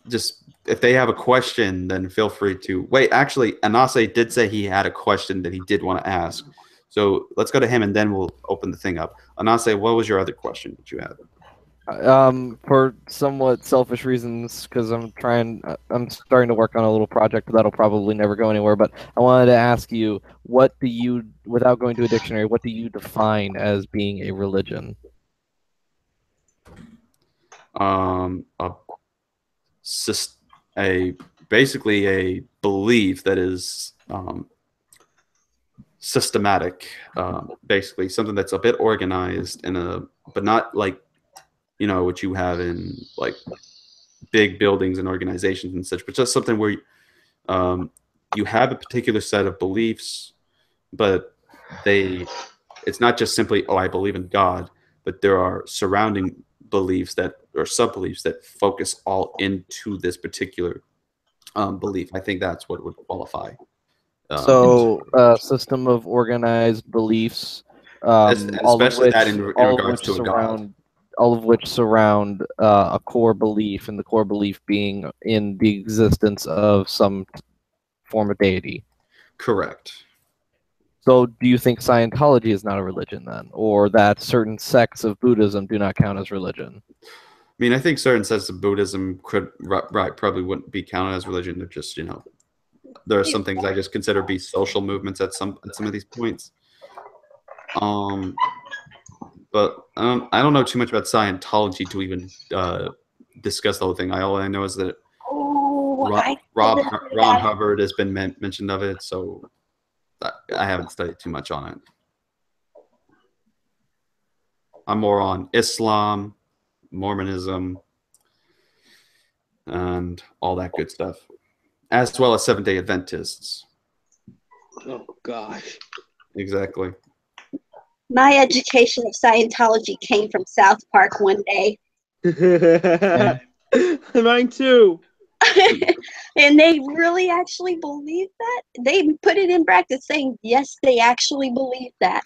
Just if they have a question, then feel free to wait. Actually, Anase did say he had a question that he did want to ask. So let's go to him and then we'll open the thing up. Anase, what was your other question that you had? For somewhat selfish reasons, because I'm starting to work on a little project that'll probably never go anywhere, but I wanted to ask you, without going to a dictionary, what do you define as being a religion? Basically a belief that is systematic, basically something that's a bit organized but not like, you know, what you have in like big buildings and organizations and such, but just something where you have a particular set of beliefs, but it's not just simply, oh, I believe in God, but there are surrounding beliefs that or sub beliefs that focus all into this particular belief. I think that's what would qualify. So, a system of organized beliefs, all of especially which, that in regards to a God. all of which surround a core belief, and the core belief being in the existence of some form of deity. Correct. So, do you think Scientology is not a religion then, or that certain sects of Buddhism do not count as religion? I mean, I think certain sects of Buddhism could probably wouldn't be counted as religion. They're just, there are some things I just consider be social movements at some of these points. But I don't know too much about Scientology to even discuss the whole thing. All I know is that Ron Hubbard has been mentioned of it, so I haven't studied too much on it. I'm more on Islam, Mormonism, and all that good stuff, as well as Seventh-day Adventists. Oh gosh. Exactly. My education of Scientology came from South Park one day. Mine too. And they really actually believe that? They put it in practice saying, yes, they actually believe that.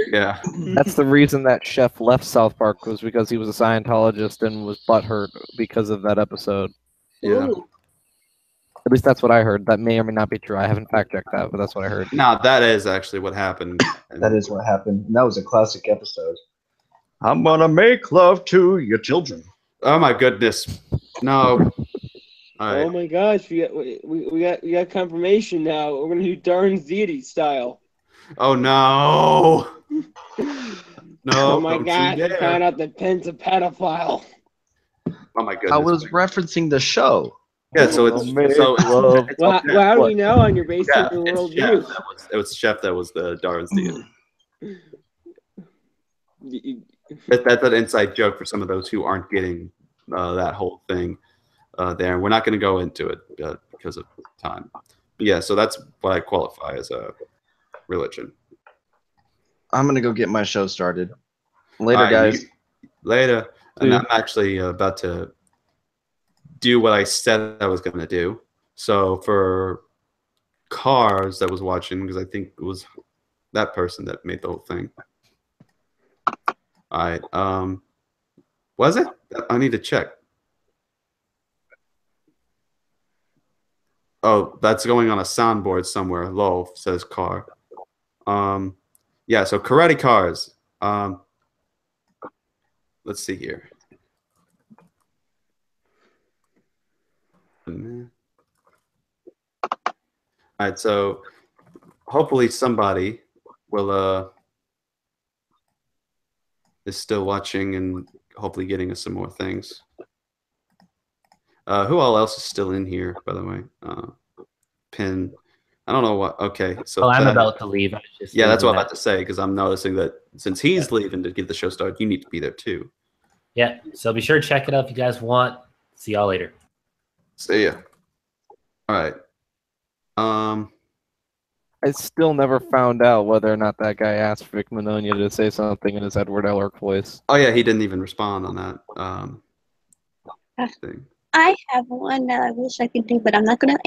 Yeah. That's the reason that Chef left South Park, was because he was a Scientologist and was butthurt because of that episode. Yeah. Ooh. At least that's what I heard. That may or may not be true. I haven't fact-checked that, but that's what I heard. No, that is actually what happened. That is what happened. That was a classic episode. I'm gonna make love to your children. Oh my goodness. No. All right. Oh my gosh, we got confirmation now. We're gonna do Darn's deity style. Oh no. No. Oh my gosh, I found out that Penn's a pedophile. Oh my goodness. I was referencing the show. Yeah, so it's Well, how do we know on your basic worldview? It was Chef that was the Darwin's deity. That's an inside joke for some of those who aren't getting that whole thing there. We're not going to go into it because of time. But yeah, so that's what I qualify as a religion. I'm gonna go get my show started. Later, guys. Later. And I'm actually about to do what I said I was going to do. So for Cars that was watching, because I think it was that person that made the whole thing. All right. Was it? I need to check. Oh, that's going on a soundboard somewhere. Lol, says Car. Yeah, so Karate Cars. Let's see here. All right, so hopefully somebody will is still watching and hopefully getting us some more things. Who all else is still in here, by the way? Pin. I don't know what. Okay, so I'm about to leave. Yeah, that's what I'm about to say, because I'm noticing that since he's leaving to get the show started, you need to be there too. Yeah, so be sure to check it out if you guys want. See y'all later. See ya. All right. I still never found out whether or not that guy asked Vic Minonia to say something in his Edward Elric voice. Oh yeah, he didn't even respond on that thing. I have one that I wish I could do, but I'm not gonna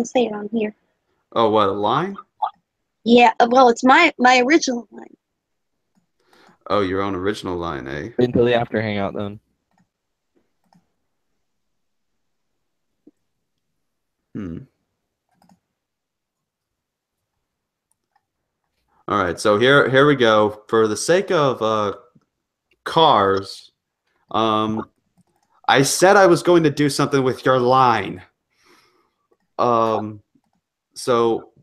say it on here. Oh, what, a line? Yeah, well, it's my original line. Oh, your own original line, eh? Until the after hangout, then. All right, so here we go. For the sake of Cars, I said I was going to do something with your line. So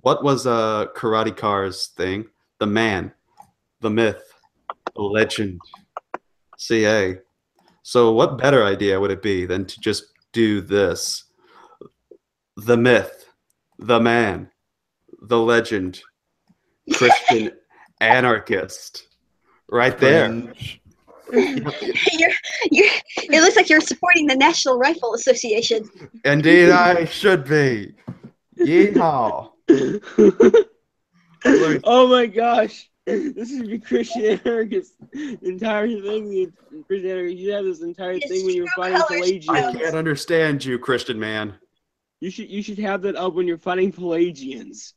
what was Karate Cars thing? The man, the myth, the legend, CA. So what better idea would it be than to just do this? The myth, the man, the legend, Christian Anarchist. Right there. It looks like you're supporting the National Rifle Association. Indeed, I should be. Yeehaw. Oh my gosh. This is the Christian Anarchist entire thing. Christian Anarchist, you should have this entire His thing when you're true fighting colors I Pelagians. can't understand you, Christian man. You should have that up when you're fighting Pelagians.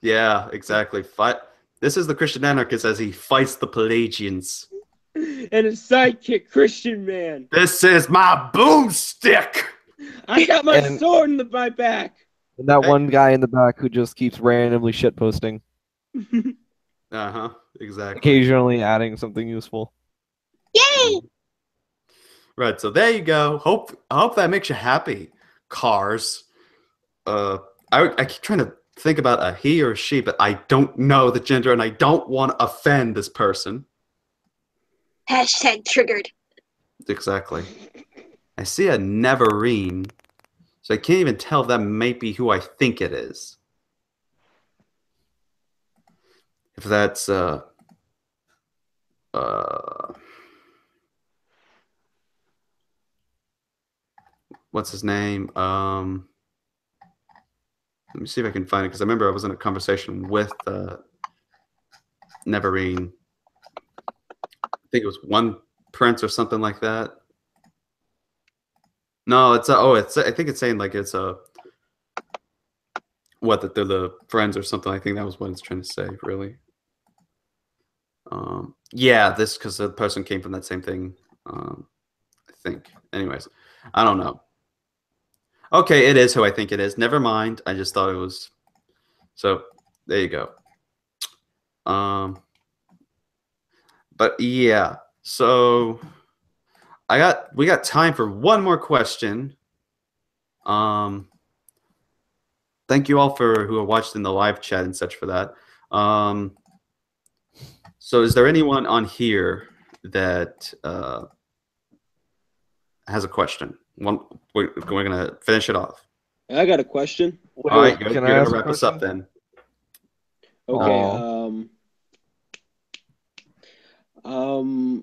Yeah, exactly. This is the Christian Anarchist as he fights the Pelagians. And his sidekick, Christian man. This is my boomstick. I got my And- sword in my back. And that Hey. one guy in the back who just keeps randomly shitposting, Exactly. occasionally adding something useful. Yay! Right. So there you go. I hope that makes you happy. Cars. I keep trying to think about a he or she, but I don't know the gender, and I don't want to offend this person. Hashtag triggered. Exactly. I see a Neverine, so I can't even tell if that might be who I think it is. If that's what's his name? Let me see if I can find it, because I remember I was in a conversation with Neverine. I think it was One Prince or something like that. No, it's I think it's saying like it's what, that they're the friends or something. I think that was what it's trying to say, really. Yeah, this, because the person came from that same thing. I think. Anyways, I don't know. Okay, it is who I think it is. Never mind. I just thought it was. So there you go. But yeah. So we got time for one more question. Thank you all who are watched in the live chat and such for that. So is there anyone on here that has a question? We're gonna finish it off. I got a question. Wait, All right, you're can I gonna ask a wrap us up question? then. Okay. Aw.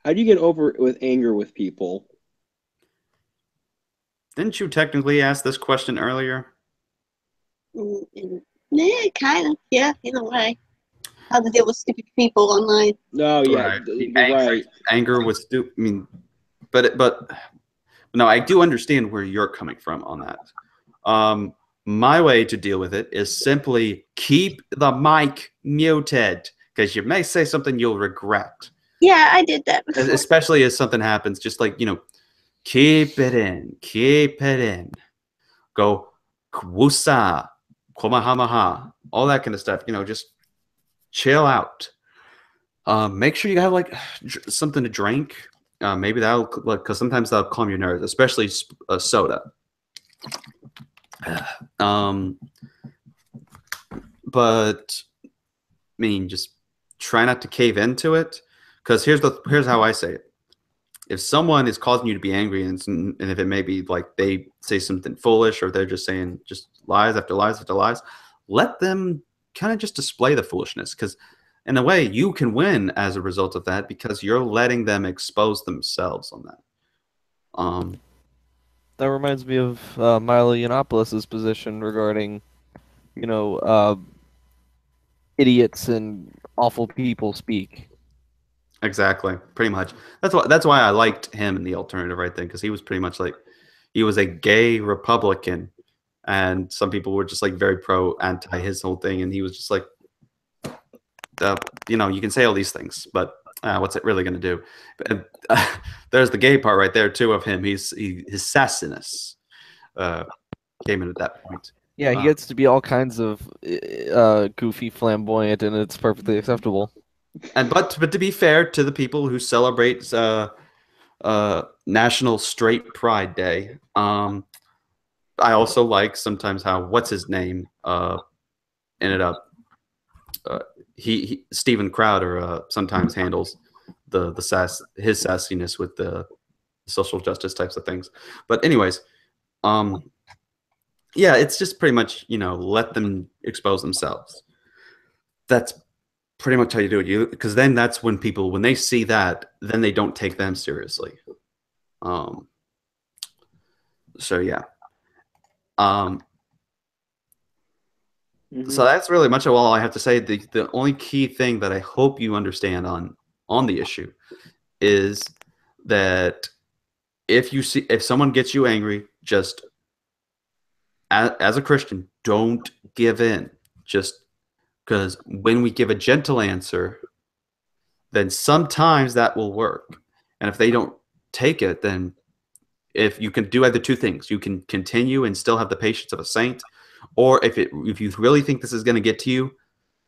How do you get over with anger with people? Didn't you technically ask this question earlier? Yeah, kind of. Yeah, in a way. How to deal with stupid people online. No, yeah, Right. you're right. Anger was stupid. I mean, but no, I do understand where you're coming from on that. My way to deal with it is simply keep the mic muted, because you may say something you'll regret. Yeah, I did that before. Especially as something happens, just like, keep it in, go kwusa, komahamaha, all that kind of stuff. Just chill out. Make sure you have like something to drink. Maybe that'll, because sometimes that'll calm your nerves, especially soda. But I mean, just try not to cave into it, because here's how I say it. If someone is causing you to be angry, and if it may be like they say something foolish, or they're just saying just lies after lies after lies, let them kind of just display the foolishness, because in a way you can win as a result of that, because you're letting them expose themselves on that. That reminds me of Milo Yiannopoulos' position regarding, idiots and awful people speak. Exactly, pretty much. That's why I liked him in the alternative right then, because he was pretty much like, he was a gay Republican, and some people were just like very anti his whole thing, and he was just like, you can say all these things, but what's it really going to do? And, there's the gay part right there too of him. His sassiness came in at that point. Yeah, he gets to be all kinds of goofy, flamboyant, and it's perfectly acceptable. But to be fair to the people who celebrate National Straight Pride Day, I also like sometimes how what's his name ended up. He Steven Crowder sometimes handles his sassiness with the social justice types of things. But anyways, yeah, it's just pretty much let them expose themselves. That's pretty much how you do it. Because then that's when people, when they see that, then they don't take them seriously. So yeah. So that's really much of all I have to say. The only key thing that I hope you understand on the issue is that if someone gets you angry, just as a Christian, don't give in. Just because when we give a gentle answer, then sometimes that will work. And if they don't take it, then if you can do either two things, you can continue and still have the patience of a saint, or if you really think this is going to get to you,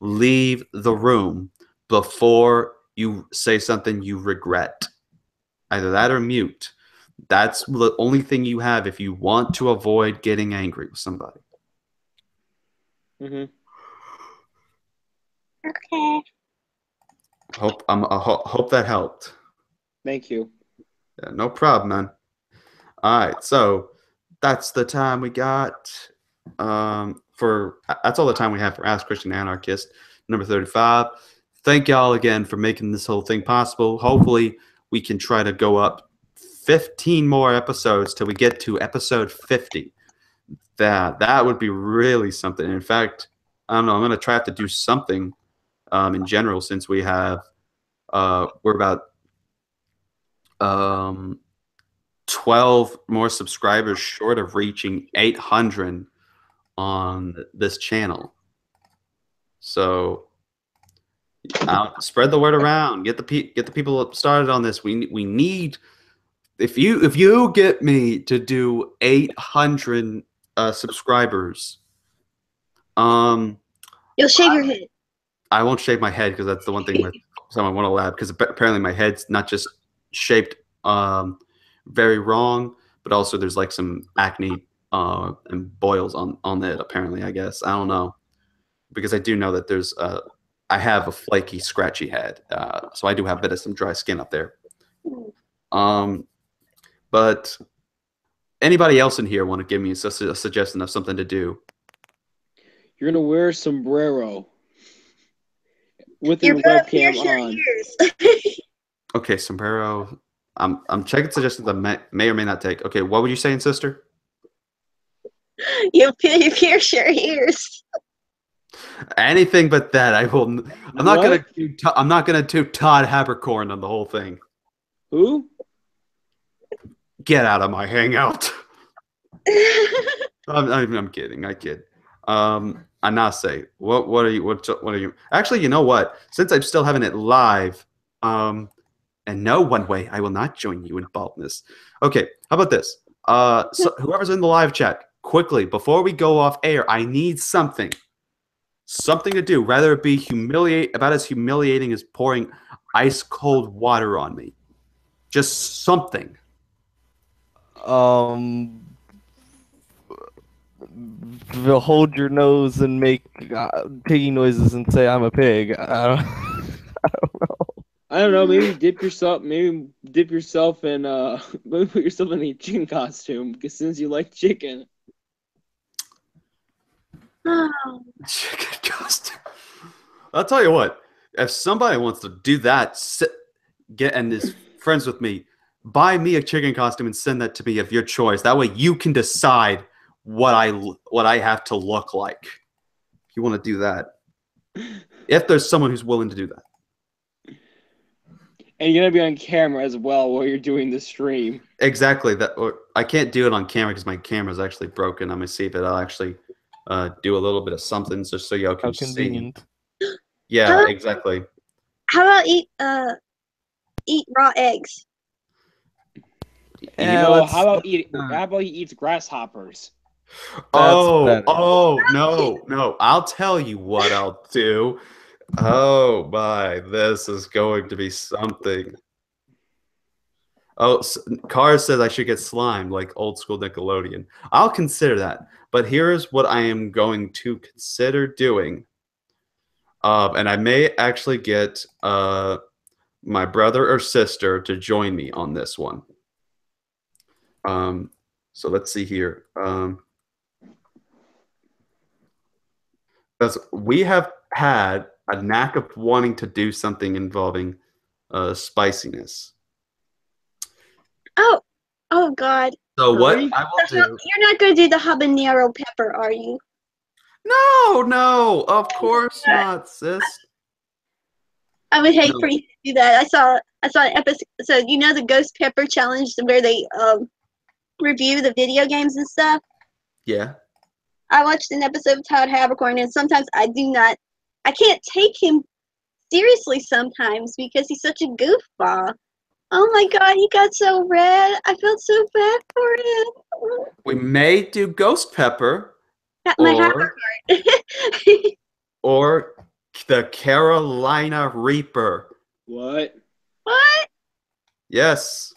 leave the room before you say something you regret. Either that or mute. That's the only thing you have if you want to avoid getting angry with somebody. Mm-hmm. Okay. Hope that helped. Thank you. Yeah, no problem, man. All right, so that's the time we got that's all the time we have for Ask Christian Anarchist number 35. Thank y'all again for making this whole thing possible. Hopefully we can try to go up 15 more episodes till we get to episode 50. That would be really something. In fact, I don't know, I'm going to try to do something in general, since we have we're about 12 more subscribers short of reaching 800 on this channel. So spread the word around. Get the people started on this. We need, if you get me to do 800 subscribers, You'll shave your head. I won't shave my head because that's the one thing with someone won't allow, because apparently my head's not just shaped very wrong, but also there's like some acne and boils on it, apparently, I guess. I don't know, because I do know that there's I have a flaky, scratchy head, so I do have a bit of some dry skin up there. But anybody else in here want to give me a suggestion of something to do? You're gonna wear a sombrero with You're your gonna webcam pierce your on. ears. Okay, sombrero. I'm checking suggestions that may or may not take. Okay, what were you saying, sister? You pierce your ears. Anything but that. I'm not gonna do Todd Habercorn on the whole thing. Who? Get out of my hangout. I'm kidding. I kid. Anase, what are you? Actually, you know what? Since I'm still having it live, and no, one way I will not join you in baldness. Okay, how about this? So whoever's in the live chat, quickly before we go off air, I need something to do. Rather it be about as humiliating as pouring ice cold water on me. Just something. Hold your nose and make piggy noises and say I'm a pig. I don't know. I don't know. Maybe dip yourself. Maybe dip yourself in. Maybe put yourself in a chicken costume, because since you like chicken. Chicken costume. I'll tell you what. If somebody wants to do that, and is friends with me, buy me a chicken costume and send that to me of your choice. That way you can decide what I have to look like. If you want to do that, if there's someone who's willing to do that. And you're gonna be on camera as well while you're doing the stream. Exactly. I can't do it on camera because my camera's actually broken. I'm gonna see if I'll actually do a little bit of something just so y'all can see. Yeah, exactly. How about eat raw eggs? How about you eat grasshoppers? No. I'll tell you what I'll do. Oh my, this is going to be something. Oh, Cars says I should get slime like old school Nickelodeon. I'll consider that. But here's what I am going to consider doing. And I may actually get my brother or sister to join me on this one. So let's see here. Because we have had a knack of wanting to do something involving spiciness. Oh God. So what I will do? You're not going to do the habanero pepper, are you? No, of course not, sis. I would hate No. for you to do that. I saw an episode. You know the Ghost Pepper challenge where they review the video games and stuff. Yeah. I watched an episode of Todd Habercorn, and sometimes I can't take him seriously sometimes because he's such a goofball. Oh my God, he got so red. I felt so bad for him. We may do Ghost Pepper My or heart. or the Carolina Reaper. What? What? Yes.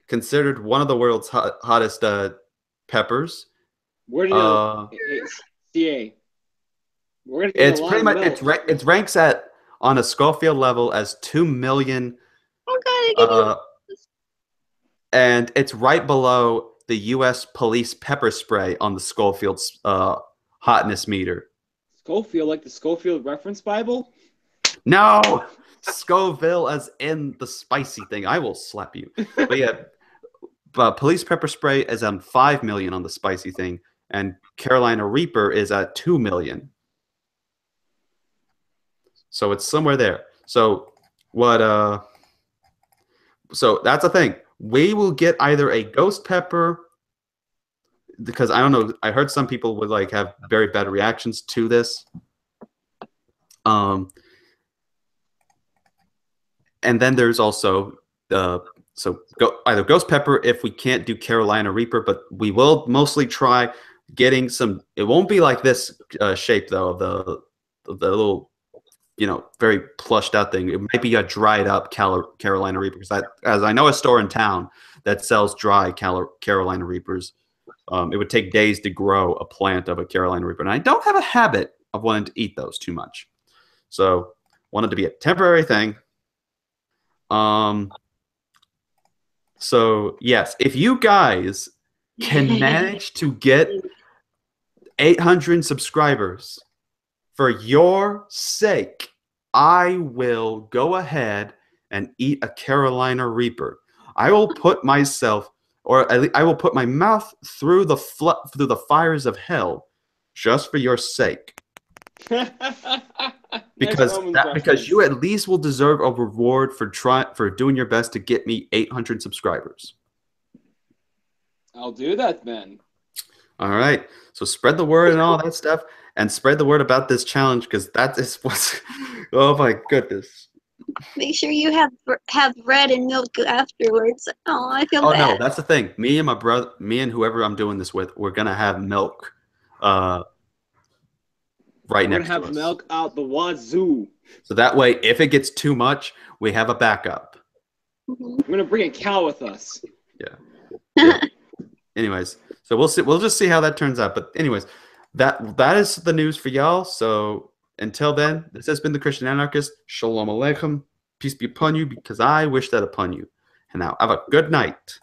Considered one of the world's hottest peppers. Where do you know? CA. We're gonna get It's a lot pretty of much milk. it ranks at on a Schofield level as 2 million, Oh God, I get and it's right below the U.S. police pepper spray on the Schofield's hotness meter. Schofield, like the Schofield Reference Bible? No, Scoville as in the spicy thing. I will slap you. But yeah, police pepper spray is on 5 million on the spicy thing, and Carolina Reaper is at 2 million. So it's somewhere there. So what? So that's a thing. We will get either a ghost pepper, because I don't know. I heard some people would like have very bad reactions to this. And then there's also either ghost pepper if we can't do Carolina Reaper, but we will mostly try getting some. It won't be like this shape though, of the little, very plushed out thing. It might be a dried up Carolina Reaper, because as I know a store in town that sells dry Carolina Reapers. It would take days to grow a plant of a Carolina Reaper, and I don't have a habit of wanting to eat those too much. So wanted to be a temporary thing. So yes, if you guys can manage to get 800 subscribers for your sake, I will go ahead and eat a Carolina Reaper. I will put myself, or at least I will put my mouth through the fires of hell, just for your sake. Because you at least will deserve a reward for doing your best to get me 800 subscribers. I'll do that then. All right. So spread the word and all that stuff, and spread the word about this challenge, because that is what's. Oh my goodness. Make sure you have bread and milk afterwards. Oh, I feel bad. No, that's the thing. Me and my brother, me and whoever I'm doing this with, we're gonna have milk. Right We're next gonna to have us. milk out the wazoo. So that way, if it gets too much, we have a backup. Mhm. I'm gonna bring a cow with us. Yeah. Anyways, so we'll see. We'll just see how that turns out. But anyways, that is the news for y'all. So until then, this has been the Christian Anarchist. Shalom Aleichem. Peace be upon you, because I wish that upon you. And now have a good night.